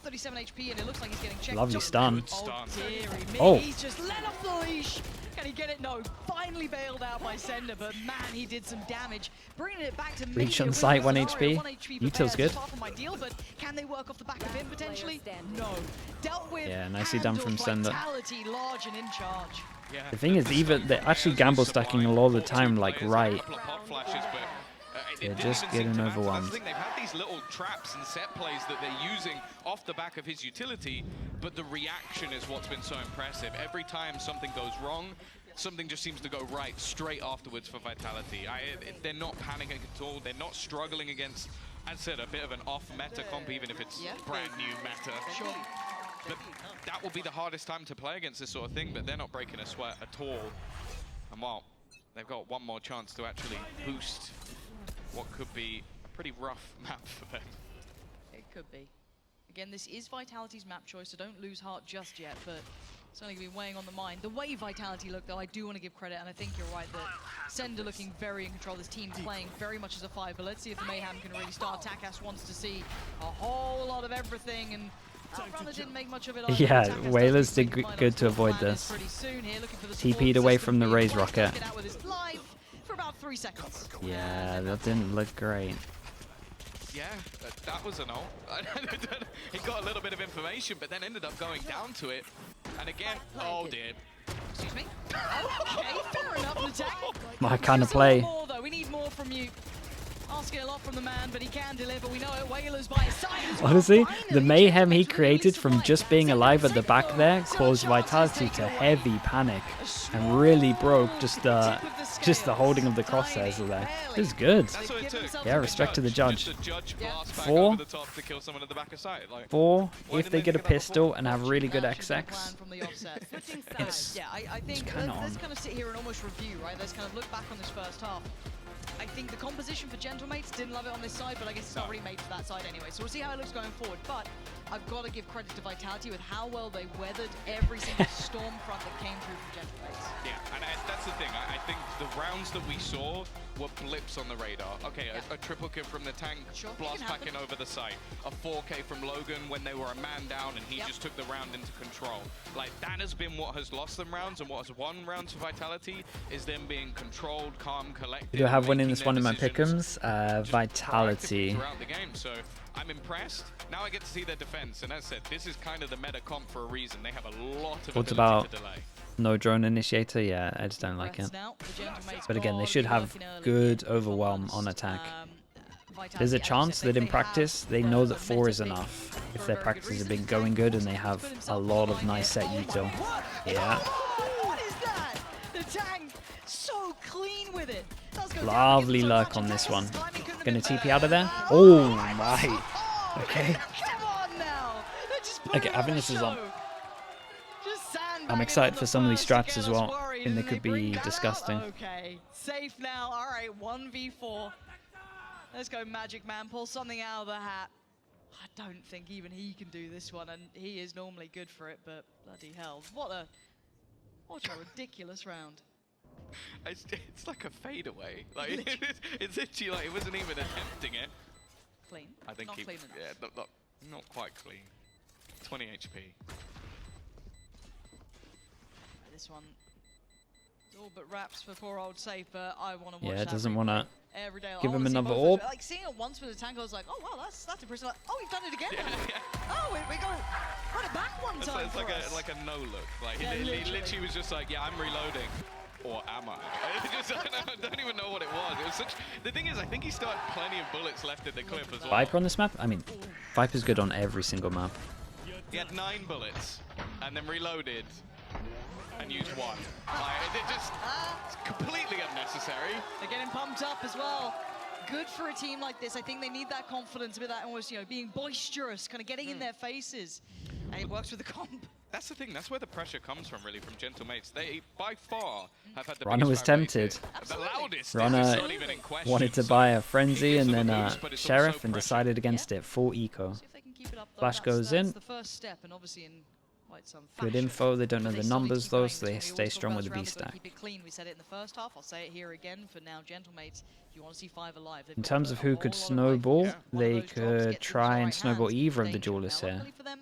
37 HP, and it looks like he's getting checked. Lovely Just- stun. Oh, dearie me. Oh. He's just let off the leash. Can he get it? No. Finally bailed out by Sender, but man, he did some damage. Bringing it back to maybe Reach a on win sight, 1 scenario. HP. 1 HP for Util's Bears good. is far from ideal, but can they work off the back of him potentially? No. Dealt with. Yeah, nicely done from Sender. Vitality large and in charge. Yeah, the thing is, even they're actually gamble stacking a lot of the time, like right. They're just getting overwhelmed. They've had these little traps and set plays that they're using off the back of his utility, but the reaction is what's been so impressive. Every time something goes wrong, something just seems to go right straight afterwards for Vitality. They're not panicking at all. They're not struggling against, as I said, a bit of an off-meta comp, even if it's brand new meta. Sure. But that will be the hardest time to play against this sort of thing, but they're not breaking a sweat at all. And while they've got one more chance to actually boost what could be a pretty rough map for them. It could be. Again, this is Vitality's map choice, so don't lose heart just yet, but it's only going to be weighing on the mind. The way Vitality look, though, I do want to give credit, and I think you're right that Sender looking very in control. This team playing very much as a 5, but let's see if the Mayhem can really start. Takas wants to see a whole lot of everything, and Runner didn't make much of it either. Yeah, Takas does Whalers need did to find good out to his avoid plan this. pretty soon here, looking for the TP'd support away system from the being Raise forced rocket. to get out with his life for about 3 seconds. Yeah, that didn't look great. Yeah, that was an ult. He got a little bit of information, but then ended up going down to it. And again, oh dear. Excuse me? Okay, fair enough, attack. My kind of Just a little play. more, though. We need more from you. asking a lot from the man, but he can deliver. We know it. Whalers by his side as well. Honestly, Finally, the mayhem he Gentlemates created really from just being alive at the back there caused Vitality to heavy panic and really broke just the holding of the crosshairs there. It was good. That's what it took. Yeah, respect to the judge. Just a judge blast back 4. over the top to kill someone at the back of sight. Like, 4, why if didn't they get a think of that pistol before? and have really good That should be XX, planned from the offset. it's Yeah, I think kinda let's on. kind of sit here and almost review, right? Let's kind of look back on this first half. I think the composition for Gentlemates didn't love it on this side, but I guess it's not really made for that side anyway. So we'll see how it looks going forward. But I've got to give credit to Vitality with how well they weathered every single storm front that came through from Gentlemates. Yeah, and that's the thing. I think the rounds that we saw were blips on the radar. Okay, a triple kill from the tank, Sure, blast it can back in over the site. A 4K from Logan when they were a man down and he just took the round into control. Like, that has been what has lost them rounds, and what has won rounds for Vitality is them being controlled, calm, collected. Do I have winning making this one in my their decisions pick'ems? just Vitality. proactively throughout the game. So I'm impressed. Now I get to see their defense, and as I said, this is kind of the meta comp for a reason. They have a lot of What ability about to delay. no drone initiator? Yeah, I just don't like it. But again, they should have good overwhelm on attack. There's a chance that in practice, they know that 4 is enough. If their practice has been going good and they have a lot of nice set util. Yeah. What is that? The tank so clean with it. Lovely luck on this one. Gonna TP out of there? Oh my. Okay. Come on now. Okay, I think this is on. I'm excited for some of these strats as well. I think they could be disgusting. Okay, safe now. All right, 1v4. Let's go, Magic Man. Pull something out of the hat. I don't think even he can do this one, and he is normally good for it, but bloody hell. What a ridiculous round. It's like a fadeaway. Like it's literally like it wasn't even attempting it. Clean. I think not he, clean enough. yeah, not quite clean. 20 HP. This one all but wraps for poor old Safe, but I want to watch Yeah, it that doesn't replay want to every day. give I him wanna see another both orb. Like seeing it once with the tank, I was like, oh wow, that's impressive. Like, oh, we've done it again. Yeah. Oh, we got it back one time It's for like us. like a no look. Like Yeah, he literally. literally was just like, yeah, I'm reloading. Or am I? I don't even know what it was. It was such. The thing is, I think he still had plenty of bullets left in the clip as well. Viper on this map? I mean, Viper's good on every single map. He had 9 bullets and then reloaded and used 1. Like, it just it's completely unnecessary. They're getting pumped up as well. Good for a team like this. I think they need that confidence, a bit that almost, being boisterous, kind of getting in their faces. And it works with the comp. That's the thing. That's where the pressure comes from, really, from Gentlemates. They, by far, have had the Runner was biggest fan base tempted. here. The loudest. Runner it's not even in question. wanted to So buy a it frenzy gives and them then a a boost, but it's sheriff also and pressure. decided against it. Full eco. See if they can keep it up, though. Flash goes in. That's the first step, and obviously in quite some Good fashion. info. They don't know But the still need to numbers keep though, going. so they That's what we stay always talk strong about with the around B it, gotta stack. Keep it clean. We said it in the first half. I'll say it here again for now, Gentlemates. If you want to see 5 alive, they've In got terms a of who whole could lot of snowball, life. One of they those jobs, could get to try the and right snowball hands, either of the danger. duelists Now, here. luckily for them,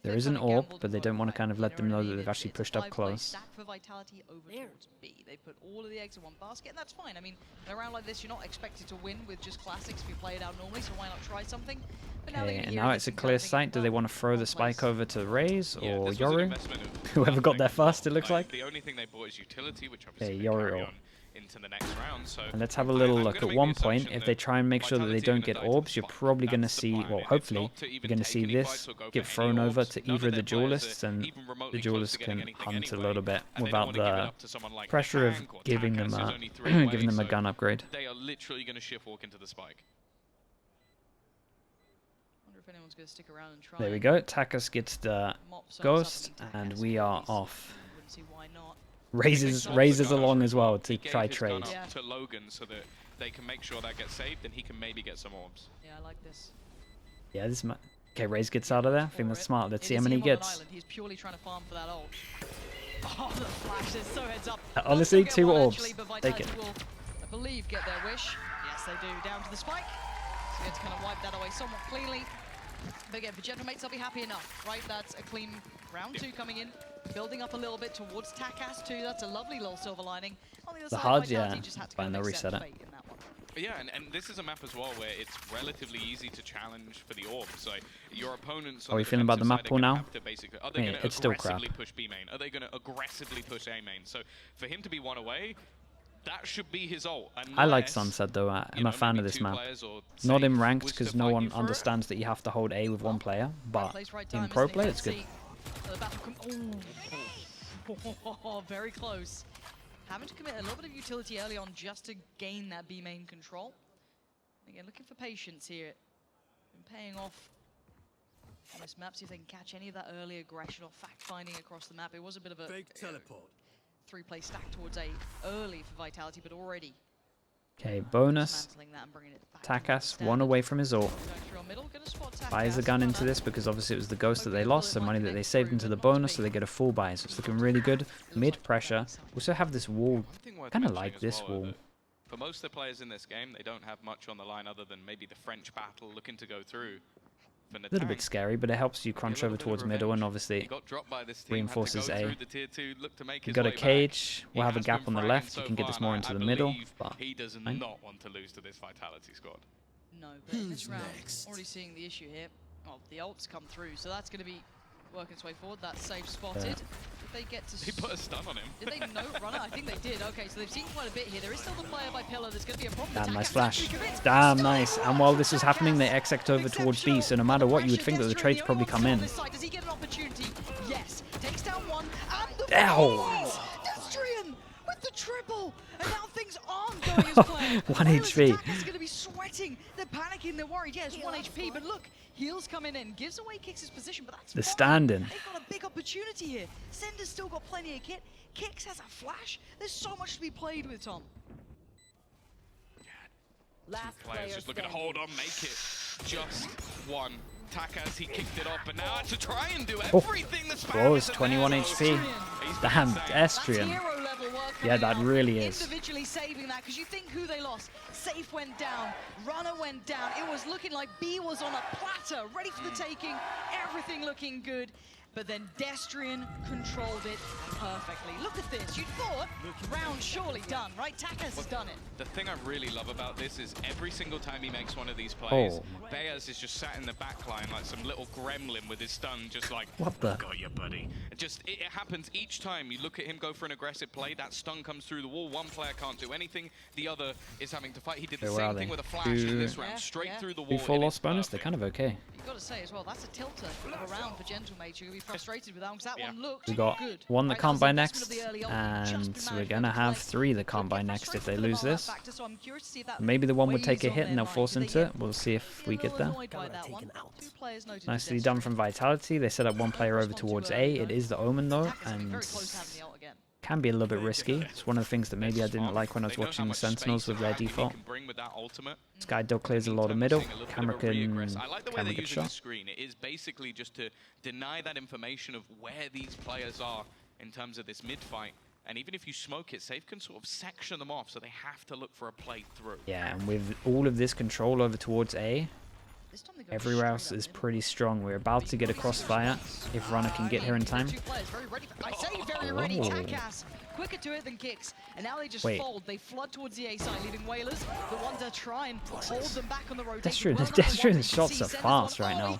There they've is an kind of orb, gambled but they and don't got want to it kind of right. let them know that It's they've actually a pushed up 5-way close. stack for Vitality over towards B. They put all of the eggs in one basket, and that's fine. I mean, in a round like this, you're not expected to win with just classics if you play it out normally, so why not try something? But now Okay, they can and hear now it, it's a they can clear kind of sight. Do they think, want to throw the one spike place. over to Raze Yeah, or this was an Yoru? investment of Whoever got nothing. there first, it looks like. The only thing they bought is utility, which obviously Okay, they carry Yoru. on into the next round. So And let's have a little I'm look. gonna At make one the point, assumption if they that try and make sure that they Vitality don't are gonna get die to the orbs, you're spike. probably going to That's the see, plan, well, and it's hopefully, not to even you're going to take see any this fights or go for get any thrown over orbs. to None of either their the players are duelists, and even the remotely close duelists to getting can anything hunt a anyway, little bit and they don't without wanna give it the up to someone like pressure of Tank or giving Takas, them who's a only 3 away, giving them a so gun upgrade. They are literally going to shift walk into the spike. Wonder if anyone's going to stick around and try. There we and go. Takas gets the mop some ghost, up and Takas, we are please. off. Wouldn't see why not. Raises along as well to He gave try his gun trade. up Yeah. to Logan so that they can make sure that gets saved, and he can maybe get some orbs. Yeah, I like this. Yeah, this might. Okay, Raze gets out of there. I think that's smart. Let's see how It is many he him on an gets. island. He's purely trying to farm for that ult. Oh, the flashes, so heads up. Honestly, They'll still 2 get one, orbs. actually, but Take it. Vitality will, I believe, get their wish. Yes, they do. Down to the spike. So you have to kind of wipe that away somewhat cleanly. But again, for Gentlemates, they'll be happy enough, right? That's a clean round 2 coming in. Building up a little bit towards Takas too. That's a lovely little silver lining. On the other side, hard, Vitality yeah. just had to Fine, kind they'll of accept reset it. fate in that one. Yeah, and this is a map as well where it's relatively easy to challenge for the orbs. So your opponents. How are we feeling about the map pool now? Are they Yeah, going to it's still crap. aggressively push B main? Are they going to aggressively push A main? So for him to be one away, that should be his ult. I like Sunset though. I'm a fan of this map. Not in ranked because no one understands that you have to hold A with one player, but in pro play it's good. Oh, very close. Having to commit a little bit of utility early on just to gain that B main control. Again, looking for patience here. Been paying off on this map, see if they can catch any of that early aggression or fact-finding across the map. It was a bit of a three-play stack towards A early for Vitality, but already. Okay, bonus. Takas, one away from his ult. Buys the gun into this because obviously it was the ghost that they lost, so money that they saved into the bonus, so they get a full buy. So it's looking really good. Mid pressure. Also have this wall. Kind of like this wall. For most of the players in this game, they don't have much on the line other than maybe the French battle looking to go through. A little bit scary, but it helps you crunch over towards middle and obviously reinforces A. You got a cage, we'll have a gap on the left, you can get this more into the middle, but he does not want to lose to this Vitality squad. No, but in this round, already seeing the issue here. Oh, the ult's come through, so that's going to be working its way forward. That's safe spotted. Did they get to... He put a stun on him. Did they no runner? I think they did. Okay, so they've seen quite a bit here. There is still the player by pillar. There's going to be a problem. Damn, nice flash. Damn, nice. And while this is happening, they exect over towards B, so no matter what, you would think that the trades probably come in. Does he get an opportunity? Yes. Takes down one. And the Destrian with the triple. And now things aren't going as planned. 1 HP. Is going to be sweating. They're panicking. They're worried. Yeah, it's 1 HP. But look, heals coming in. Gives away Kicks' position, but that's the fine. stand-in. They've got a big opportunity here. Sender's still got plenty of kit. Kicks has a flash. There's so much to be played with, Tom. Last players just looking to hold on, make it just one. Takas, he kicked it up, and now to try and do everything that's close, 21 HP. Damn, Destrian. Yeah, that really is. Individually saving that, because you think who they lost. Safe went down, Runner went down. It was looking like B was on a platter, ready for the taking, everything looking good. But then Destrian controlled it perfectly. Look at this. You'd thought round surely done, right? Takas has done it. The thing I really love about this is every single time he makes one of these plays, Bears is just sat in the back line like some little gremlin with his stun, just like, what the? Got you, buddy. It happens each time. You look at him go for an aggressive play, that stun comes through the wall. One player can't do anything, the other is having to fight. He did the same thing with a flash in this round, straight through the wall. Before loss bonus, they're kind of okay. You've got to say as well, that's a tilter of a round for Gentlemates. You're going to be frustrated with that because that one looked we got good. One that can't buy next, and we're going to have 3 that can't buy next if they lose this. Maybe the one would take a hit and they'll force into it. We'll see if we get there. Nicely done from Vitality. They set up one player over towards A. It is the Omen though, and can be a little bit risky. It's one of the things that maybe I didn't like when I was watching the Sentinels with their default. This guy dog clears a lot of middle. Camera can shot. It is basically just to deny that information of where these players are in terms of this mid fight. And even if you smoke it, Safe can sort of section them off, so they have to look for a play through. Yeah, and with all of this control over towards A, everywhere else is pretty strong. We're about to get a crossfire if Runner can get here in time. I say very ready. Takas quicker to it than Kicks, and now they just fold. They flood towards the A side, leaving Whalers the one to try and hold them back on the rotation. Destrian's shots are fast right now.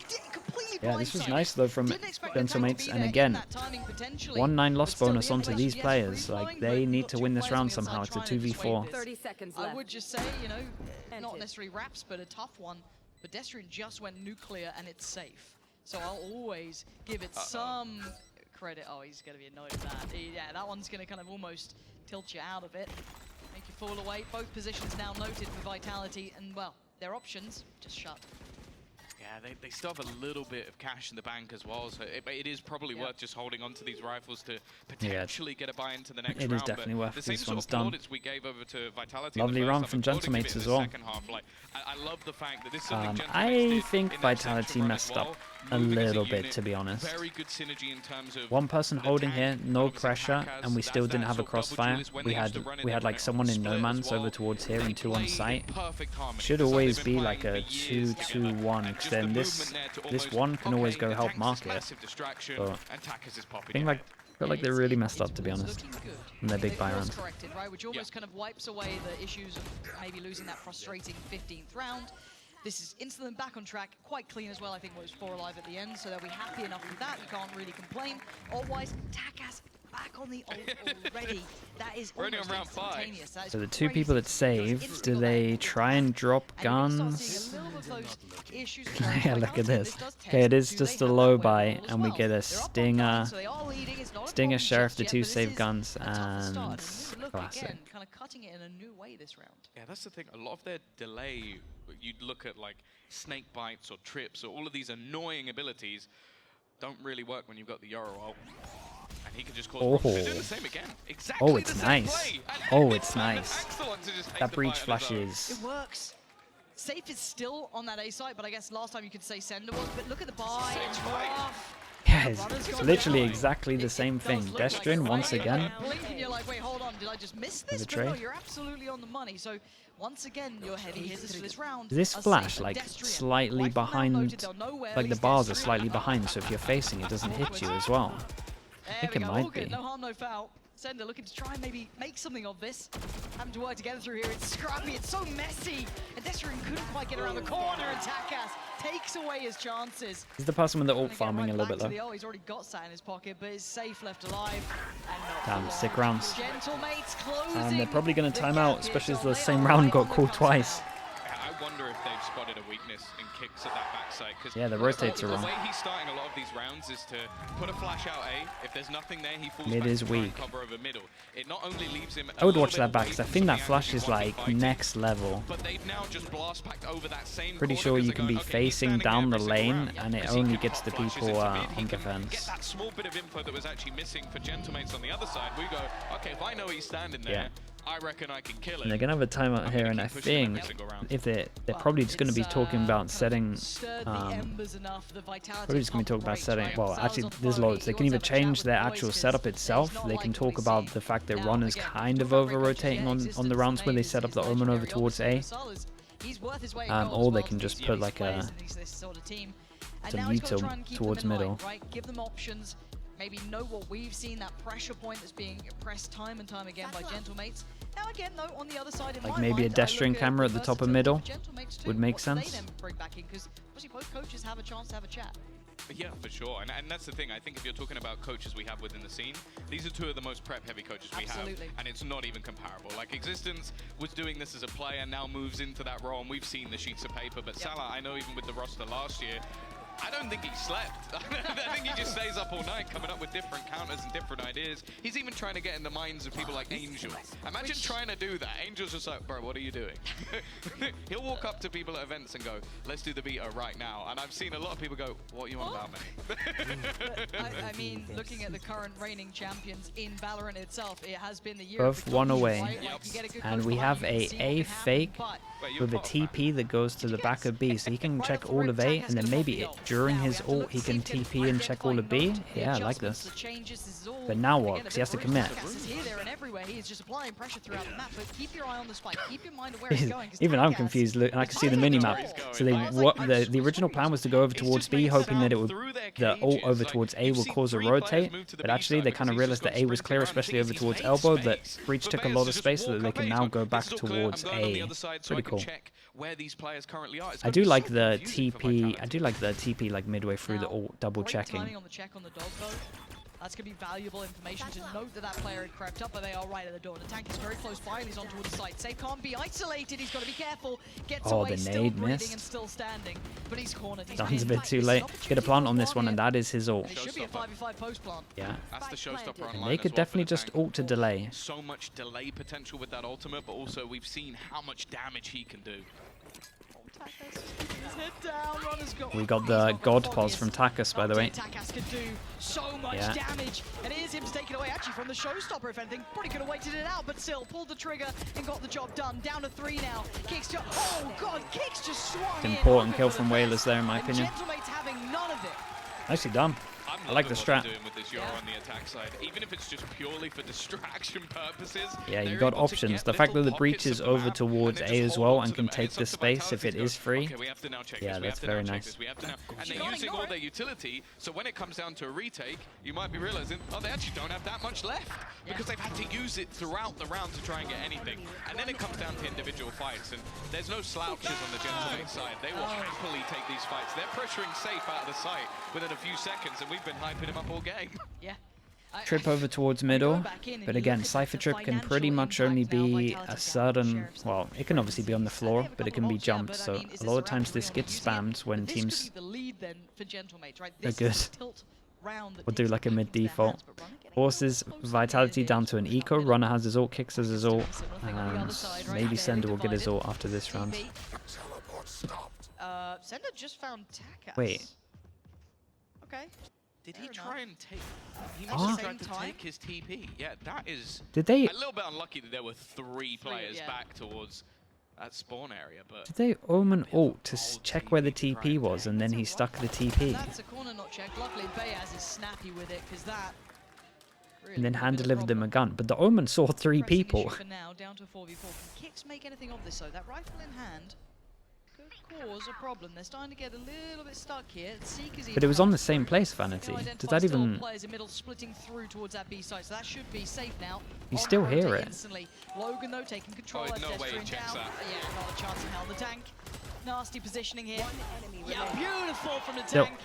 Yeah, this was nice though from Gentlemates, and again, 1-9 loss bonus onto these players. Like, they need to win this round somehow. It's a 2v4. 30 seconds left. I would just say, you know, not necessarily raps, but a tough one. But Destrian just went nuclear and it's safe. So I'll always give it some credit. Oh, he's going to be annoyed with that. Yeah, that one's going to kind of almost tilt you out of it. Make you fall away. Both positions now noted for Vitality. And, well, their options just shut. Yeah, they still have a little bit of cash in the bank as well, so it is probably worth just holding on to these rifles to potentially get a buy into the next round. It is definitely worth the same this sort one's of done. We gave over to Vitality Lovely run from Gentlemates as well. Like, I love the fact that this is I think Vitality messed up a little bit, to be honest. Very good synergy in terms of one person holding here, no pressure, and we still didn't have a crossfire. We had like someone in no man's over towards here and 2 on site. Should always be like a 2-2-1, because then this one can always go help market. But I think like they really messed up, to be honest, in their big buy round. Which almost kind of wipes away the issues of maybe losing that frustrating 15th round. This is instantly back on track, quite clean as well. I think was 4 alive at the end, so they'll be happy enough with that. You can't really complain. Otherwise, Takas back on the ult already. That is We're only almost on round 5. instantaneous. That is So the two crazy. people that saved, do they try and drop guns? Yeah, look at this. Okay, it is just a low buy, and we get a Stinger, Sheriff, the 2 save guns, and Classic. Kind of cutting it in a new way this round. Yeah, that's the thing. A lot of their delay, you'd look at like snake bites or trips or all of these annoying abilities, don't really work when you've got the Yoro ult. And he can just cause problems. They're doing the same again. Exactly Oh, it's the same nice. play. Oh, it's nice. Excellent to just take That the breach fight flash on his own. is... It works. Safe is still on that A site, but I guess last time you could say Sender was. But look at the buy. Safe's right. Yeah, it's literally exactly the same thing. Destrin once again. Blink and you're like, wait, hold on, did I just miss this? With the But no, trade. you're absolutely on the money. So once again, your heavy hitters for this round. This are flash, Safe and like, Destrin. slightly Right from now behind, noted, they'll know where like the these bars are Destrin slightly are. behind, so if you're facing, it doesn't hit you as well. There I think we it go, might all good. be. No harm, no foul. Sender looking to try and maybe make something of this. Having to work together through here. It's scrappy, it's so messy. And Destrin couldn't quite get around the corner, and Takas takes away his chances. He's the person with the ult Trying to get farming right a little back bit to low. the ult. He's already got Sat in his pocket, but is Safe left alive. And not Damn, for sick long. rounds. Gentlemates closing And they're probably going to the time gap out, here, especially as so the they same are round right got on the called counter twice. I wonder if they've spotted a weakness in kicks at that backside. Yeah, the rotates are The wrong. way he's starting a lot of these rounds is to put a flash out A. If there's nothing there, he falls Mid back is to try and weak. cover over middle. It not only leaves him I would watch that back, because I think that flash is like next level. But they've now just blast packed over that same Pretty corner sure 'cause you they're can be going, okay, he's facing standing down there the every single lane, round. and it Because he only can gets pop the flashes people into mid, on he can defense. Get that small bit of info that was actually missing for Gentlemates on the other side. We go, okay, if I know he's standing there, Yeah. I reckon I can kill And they're it. going to have a timeout here, and I think if they're probably just going to be talking about setting, probably just going to be talking about setting, well, actually, there's loads. They can either change their actual setup itself, they can talk about the fact that Ron is kind of over-rotating on the rounds where they set up the Omen over towards A, or they can just put like a util towards middle. Give them options. Maybe know what we've seen, that pressure point that's being pressed time and time again by Gentlemates. Now again, though, on the other side, in Like my maybe a mind, I Destrin look camera at the top of middle Gentlemates too. would make What do they sense. then bring back in? Because obviously both coaches have a chance to have a chat. Yeah, for sure. And that's the thing. I think if you're talking about coaches we have within the scene, these are two of the most prep-heavy coaches we have. And it's not even comparable. Like, Existence was doing this as a player, now moves into that role, and we've seen the sheets of paper. But Salah, I know even with the roster last year, I don't think he slept. I think he just stays up all night coming up with different counters and different ideas. He's even trying to get in the minds of people like Angel. Imagine trying to do that. Angel's just like, bro, what are you doing? He'll walk up to people at events and go, let's do the VIT right now. And I've seen a lot of people go, what are you on about, mate? I mean, looking at the current reigning champions in Valorant itself, it has been the year Both of the one coaches, away. right? Like, you get a good And coach we behind have you, a you see what A can fake happen, but with a TP that goes to the back of B, so he can check all of A, and then maybe during his ult he can TP and check all of B. Yeah, I like this. But now what? Because he has to commit. Even I'm confused. Look, I can see the mini-map. So the original plan was to go over towards B, hoping that it would the ult over towards A will cause a rotate, but actually they kind of realized that A was clear, especially over towards elbow, that Breach took a lot of space so that they can now go back towards A. Pretty cool. I do like the TP like midway through the ult double checking. That's going to be valuable information to note that that player had crept up, but they are right at the door. The tank is very close by, and he's on towards the site. Safe can't be isolated. He's got to be careful. Gets away, the still nade breathing missed. and still standing, but he's cornered. He's Sounds a bit too late. Get a plant on this one, and that is his ult. It should be a 5v5 post plant. Yeah. That's the showstopper And online they could as well definitely for the just tank. ult to delay. So much delay potential with that ultimate, but also we've seen how much damage he can do. We got the God pause from Takas, by the way. Takas could do so much damage, and it is him to take it away. Actually, from the showstopper, if anything, probably could have waited it out, but still pulled the trigger and got the job done. Down to 3 now. Kicks just, oh god, Kicks just swung in. Important kill from Whalers there, in my opinion. Gentlemates having none of it. Nicely done. I like the strat. Doing with this Euro on the attack side, even if it's just purely for distraction purposes. Yeah, you got options. The fact that the breach is over towards A as well and can take the space if it is free. Yeah, that's very nice. And they're using all their utility, so when it comes down to a retake, you might be realizing, oh, they actually don't have that much left because they've had to use it throughout the round to try and get anything. And then it comes down to individual fights, and there's no slouches on the Gentlemate side. They will happily take these fights. They're pressuring Safe out of the site within a few seconds, and we've been hyping him up all game. Yeah. Trip over towards middle, but again, Cypher Trip can pretty much only be a certain, well, it can obviously be on the floor, but it can be jumped, so a lot of times this gets spammed when teams are good. We'll do like a mid-default. Forces Vitality down to an eco, Runner has his ult, Kicks has his ult, and maybe Sender will get his ult after this round. Sender just found Takas. Wait. Okay. Did he try and take... He must have tried to take his TP. Yeah, that is... Did they... A little bit unlucky that there were 3 players back towards that spawn area, but... Did they Omen ult to check where the TP was, and then he stuck the TP? That's a corner not checked. Luckily, Bayaz is snappy with it, because that... And then hand-delivered them a gun. But the Omen saw 3 people. For now, down to 4v4. Can Kicks make anything of this, though? That rifle in hand could cause a problem. They're starting to get a little bit stuck here. But it was on the same place, Vanity. Does that even... Players in middle splitting through towards that B site, so that should be safe now. You still hear it. Instantly. Logan, though, taking control. No way he checks that. Yeah, not a chance in hell. The tank. Nasty positioning here. Yeah, beautiful from the tank.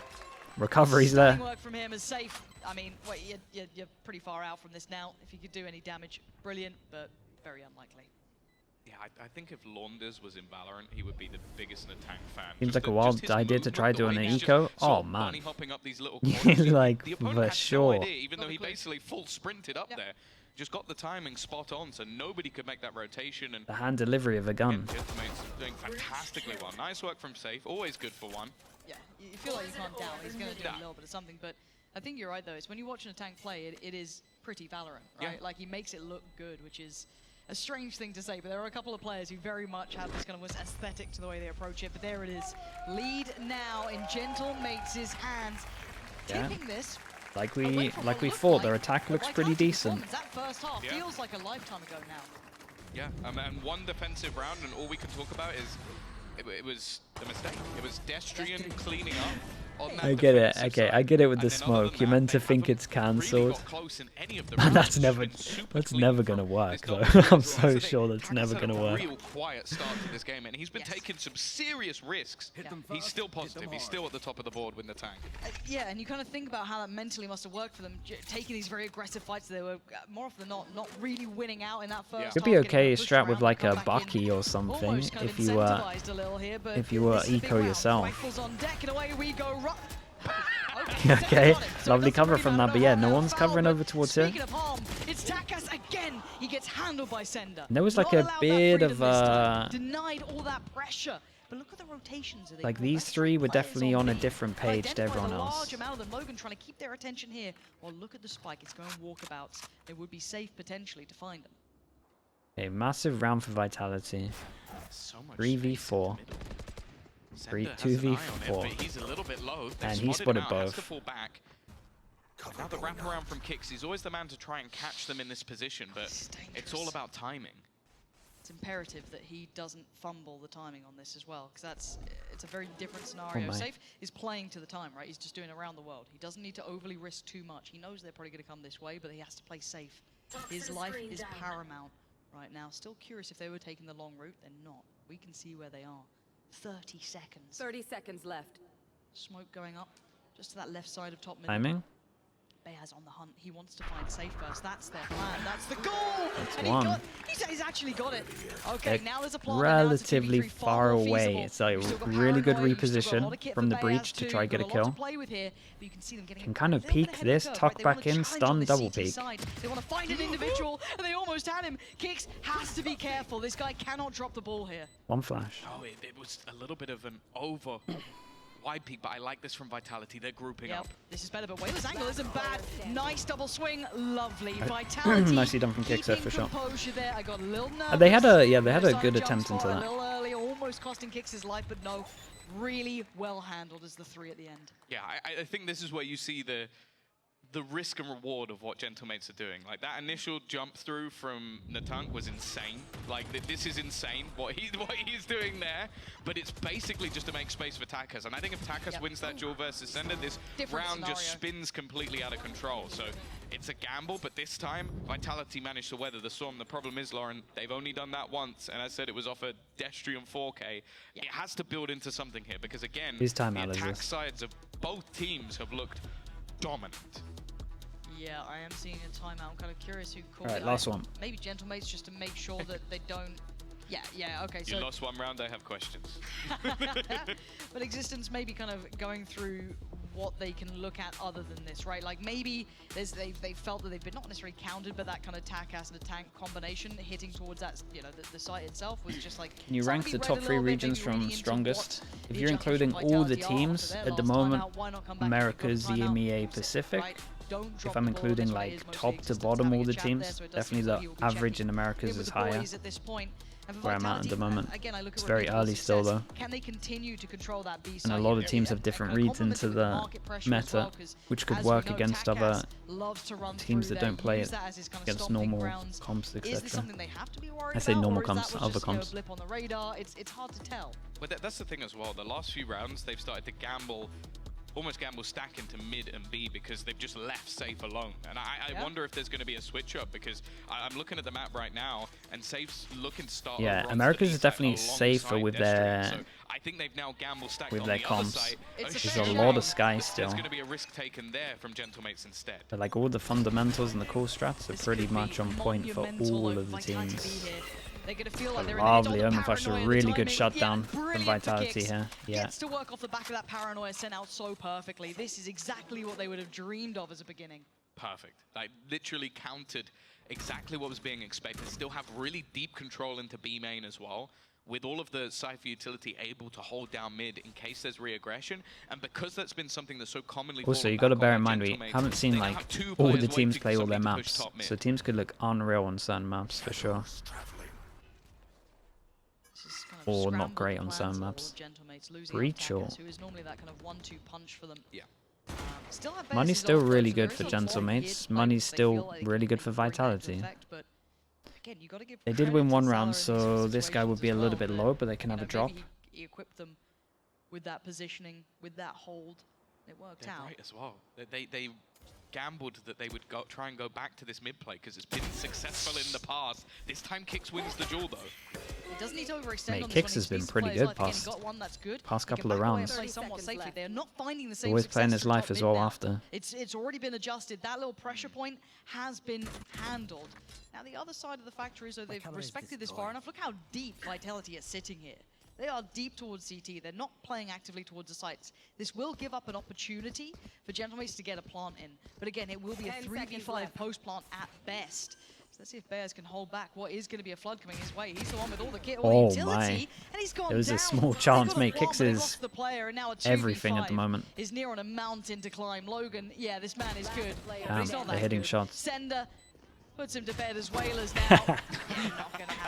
Recovery's there. Work from him is safe. I mean, wait, you're pretty far out from this now. If you could do any damage, brilliant, but very unlikely. Yeah, I think if Launders was in Valorant, he would be the biggest Tank fan. Seems like a wild idea to try doing an eco. Oh man, like for sure. Idea, even though he basically full sprinted up there, just got the timing spot on, so nobody could make that rotation. And the hand delivery of a gun. Doing fantastically well. Nice work from Safe. Always good for one. Yeah, you feel like you can't doubt he's going to do a little bit of something, but I think you're right though. It's when you're watching a tank play, it is pretty Valorant, right? Like he makes it look good, which is a strange thing to say, but there are a couple of players who very much have this kind of aesthetic to the way they approach it. But there it is. Lead now in Gentle Mates' hands. Tipping this. Like we thought, their attack looks pretty decent. That first half feels like a lifetime ago now. Yeah, and one defensive round, and all we can talk about is it was a mistake. It was Destrian cleaning up. I get it. Okay, I get it with the smoke. You're meant to think it's cancelled. Man, that's never gonna work though. I'm so sure that's never gonna work. Real quiet start to this game, and he's been taking some serious risks. He's still positive. He's still at the top of the board with the tank. Yeah, and you kind of think about how that mentally must have worked for them, taking these very aggressive fights. They were more often than not really winning out in that first. It'd be okay strat with like a Bucky or something if you were eco yourself. Okay, lovely cover from that, but yeah, no one's covering over towards here. It's Takas again. He gets handled by Sender. There was like a bit of denied all that pressure. But look at the rotations. Like these 3 were definitely on a different page to everyone else. Large amount of them. Logan trying to keep their attention here. Well, look at the spike. It's going walkabouts. It would be safe potentially to find them. A massive round for Vitality. 3v4. 2v4. He's a little bit low. And he spotted both. Now the wraparound from Kicks, he's always the man to try and catch them in this position, but it's all about timing. It's imperative that he doesn't fumble the timing on this as well, because it's a very different scenario. Safe is playing to the time, right? He's just doing around the world. He doesn't need to overly risk too much. He knows they're probably going to come this way, but he has to play safe. His life is paramount right now. Still curious if they were taking the long route. They're not. We can see where they are. 30 seconds. 30 seconds left. Smoke going up just to that left side of top middle. Timing. Bayaz on the hunt. He wants to find Safe first. That's their plan. That's the goal. That's and one. He's actually got it. Okay, now there's a plan. Relatively far away. It's like really good reposition from the breach to try and get a kill. Can kind of peek this, tuck back in, stun, double peek. They want to find an individual, and they almost had him. Kicks has to be careful. This guy cannot drop the ball here. One flash. Oh, it was a little bit of an over wide peek, but I like this from Vitality. They're grouping up. This is better, but Wayler's angle isn't bad. Nice double swing, lovely. Vitality. Nicely done from Kicks there for sure. There. I got a little they had a good attempt into that. A little early, almost costing Kicks his life, but no, really well handled as the 3 at the end. Yeah, I think this is where you see the risk and reward of what Gentlemates are doing. Like that initial jump through from Natank was insane. Like this is insane what he's doing there. But it's basically just to make space for Takas. And I think if Takas wins that duel versus Sender, this round just spins completely out of control. So it's a gamble, but this time Vitality managed to weather the storm. The problem is, Lauren, they've only done that once, and I said it was off a Destrian 4K. It has to build into something here because again, the attack sides of both teams have looked dominant. Yeah, I am seeing a timeout. I'm kind of curious who called it. Alright, last one. Maybe Gentlemates, just to make sure that they don't... Yeah, okay. So you lost one round, I have questions. But Existence may be kind of going through what they can look at other than this, right? Like maybe they felt that they've been not necessarily countered, but that kind of tack acid tank combination hitting towards that, you know, the site itself was just like... Can you rank the top 3 regions from strongest? If you're including all the teams at the moment, America's the EMEA Pacific. If I'm including like top to bottom all the teams, definitely the average in Americas is higher. Where I'm at the moment. It's very early still though. Can they continue to control that B and a lot of teams have different reads into the meta, which could work against other teams that don't play it against normal comps, etc. I say normal comps, other comps. It's hard to tell. But that's the thing as well. The last few rounds, they've started to almost gamble stack into mid and B because they've just left safe alone. And I wonder if there's going to be a switch up because I'm looking at the map right now and safe's looking to start. Yeah, Americas is definitely safer with their so I think they've now gamble stacked with on their the comps. other side. There's a lot of sky still. There's going to be a risk taken there from Gentlemates instead. But like all the fundamentals and the core strats are pretty much on point for all of the teams. They're going to feel like they're lovely Omen Flash, a really good shutdown from Vitality here. Yeah. Gets to work off the back of that paranoia sent out so perfectly. This is exactly what they would have dreamed of as a beginning. Perfect. Like literally countered exactly what was being expected. Still have really deep control into B main as well. With all of the Cypher utility able to hold down mid in case there's re-aggression, and because that's been something that's so commonly... Also, you got to bear in mind, we haven't seen like all the teams play all their maps, so teams could look unreal on certain maps for sure. Or not great on some maps. Breach or... Money's still really good for Gentlemates. Money's still really good for Vitality. They did win one round, so this guy would be a little bit low, but they can have a drop. Equip them with that positioning, with that hold. It worked out. Right as well. They gambled that they would try and go back to this mid play because it's been successful in the past. This time Kix wins the duel though. It doesn't need to overextend. Mate, Kix has been pretty good past couple of rounds. They're not finding the same always playing his life as well after. It's already been adjusted. That little pressure point has been handled. Now the other side of the factor is that they've respected this far enough. Look how deep Vitality is sitting here. They are deep towards CT. They're not playing actively towards the sites. This will give up an opportunity for Gentlemates to get a plant in. But again, it will be a 3v5 post-plant at best. So let's see if Bears can hold back what is going to be a flood coming his way. He's the one with all the kit, all the utility, and he's gone down. There was a small chance, mate. Kix is everything at the moment. Is near on a mountain to climb. Logan, yeah, this man is good. Damn, they're hitting shots. Sender puts him to bed as Whalers now.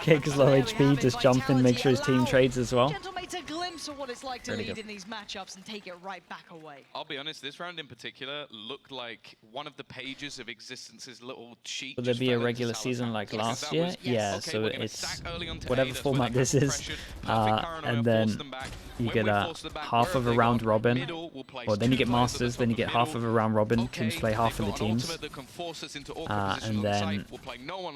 Kix low HP, just jump in, make sure his team trades as well. Gentlemates a glimpse of what it's like to lead in these matchups and take it right back away. I'll be honest, this round in particular looked like one of the pages of Existence's little sheet. Will there be a regular season like last year? Yeah, so it's whatever format this is, and then you get a half of a round robin, or then you get Masters, then you get half of a round robin, teams play half of the teams, and then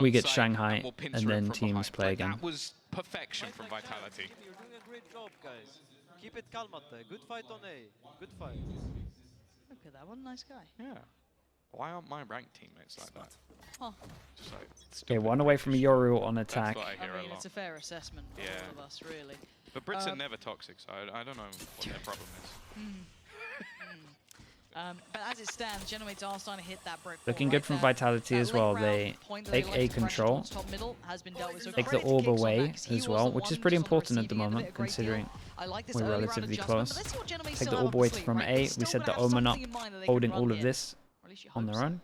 we get Shanghai, and then teams play again. That was perfection from Vitality. You're doing a great job, guys. Keep it calm out there. Good fight on A. Good fight. Look at that one, nice guy. Yeah. Why aren't my ranked teammates like that? Huh. Just like, Okay, one away from Yoru on attack. I mean, it's a fair assessment for all of us, really. But Brits are never toxic, so I don't know what their problem is. But as it stands, Gentlemates are starting to hit that brick. Looking good from Vitality as well. They take A control, take the orb away as well, which is pretty important at the moment, considering we're relatively close. Take the orb away from A. We set the Omen up, holding all of this on their own.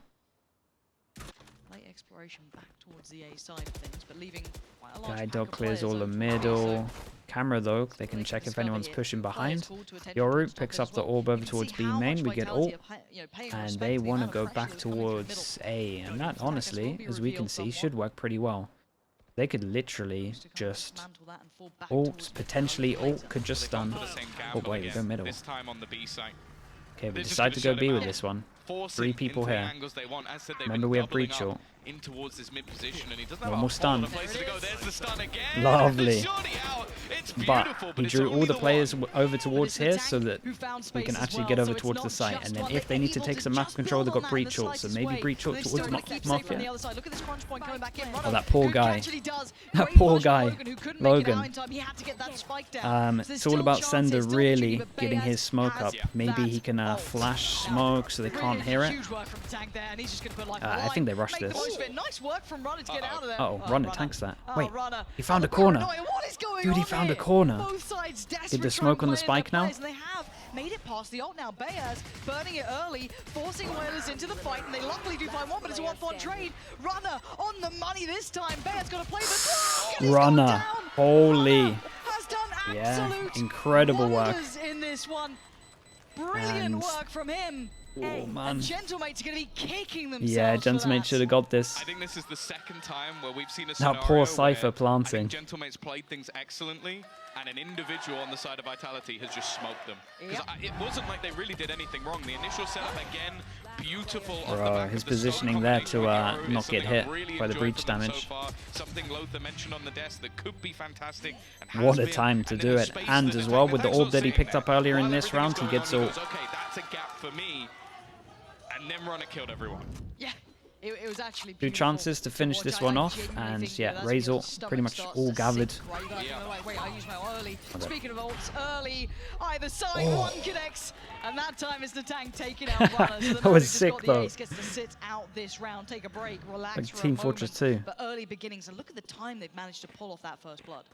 Late exploration back towards the A side of things, but leaving quite a large Guide dog clears all the middle. Camera though, they can check if anyone's pushing behind. Yoru picks up the orb over towards B main, we get ult, and they want to go back towards A, and that honestly, as we can see, should work pretty well. They could literally just ult, potentially ult, could just stun. Oh wait, we go middle. Okay, we decide to go B with this one. 3 people here. Remember we have breach ult. In towards this mid position, and he doesn't have stun. There's the stun again. Lovely. It's but he drew all the players over towards here so that we can actually get over towards the site. And then if they need to take some map control, they've got breach short, so maybe breach short towards Mafia. Oh, that poor guy. That poor guy, Logan. It's all about Sender really getting his smoke up. Maybe he can flash smoke so they can't hear it. I think they rushed this. Oh, Runner tanks that. Wait, he found a corner. Dude, he found a corner. Did the smoke on the spike now? Made it past the ult now. Bears burning it early, forcing Whalers into the fight, and they luckily do find one, but it's a 1-4 trade. Runner on the money this time. Bears got to play, but Runner, holy, has done yeah, incredible work in this one. Brilliant work from him. Oh man. Gentlemates are going to be kicking themselves. Yeah, Gentlemates should have got this. I think this is the second time where we've seen a scenario that poor Cypher planting. Gentlemates played things excellently, and an individual on the side of Vitality has just smoked them. Because it wasn't like they really did anything wrong. The initial setup again, beautiful. Bro, his positioning there to not get hit by the breach damage. Something Lothar mentioned on the desk that could be fantastic. What a time to do it. And as well, with the orb that he picked up earlier in this round, he gets all. Okay, that's a gap for me. And then Runner killed everyone. Yeah, it was actually two chances to finish this one off, and yeah, Razor pretty much all gathered. Wait, I used my early. Speaking of ults, early, either side, one connects, and that time is the tank taking out Runner. So that was sick though. Ace gets to sit out this round, take a break, relax like for Team a Fortress moment, 2. But early beginnings, and look at the time they've managed to pull off that first blood.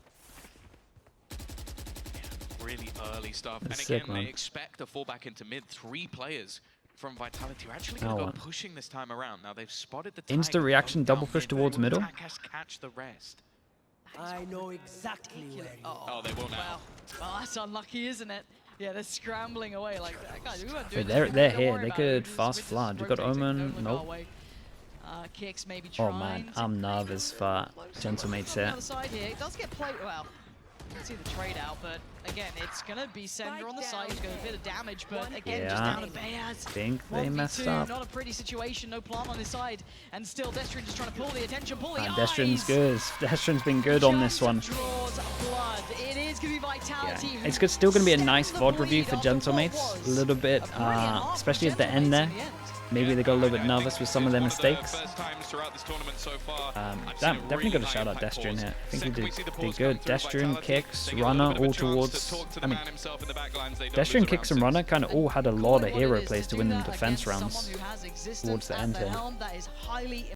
Really early stuff. That's and sick, again, man. they expect a fallback into mid. 3 players from Vitality are actually going to go pushing this time around. Now they've spotted the instant reaction, double push towards middle. Catch the rest. I know exactly where. Oh, they will now. Well, that's unlucky, isn't it? Yeah, they're scrambling away like that. Guys, we weren't doing They're here. They could fast flood. We got Omen. Nope. Kicks maybe oh man, I'm nervous for Gentlemates here. It does get played well. You can see the trade out, but again, it's gonna be Sender on the side. He's got a bit of damage, but again, just down to Bears. Think they messed up. Not a pretty situation. No plant on his side, and still Destrin just trying to pull the attention, pull the eyes. Destrin's good. Destrin's been good on this one. Draws blood. It is gonna be Vitality. Yeah. It's still gonna be a nice VOD review for Gentlemates. A little bit, especially at the end there. Maybe they got a little bit nervous with some of their mistakes. Definitely got to shout out Destrin here. I think he did good. Destrin, Kicks, Runner, all towards. I mean, Destrin, Kicks, and Runner kind of all had a lot of hero plays to win them defense rounds towards the end here.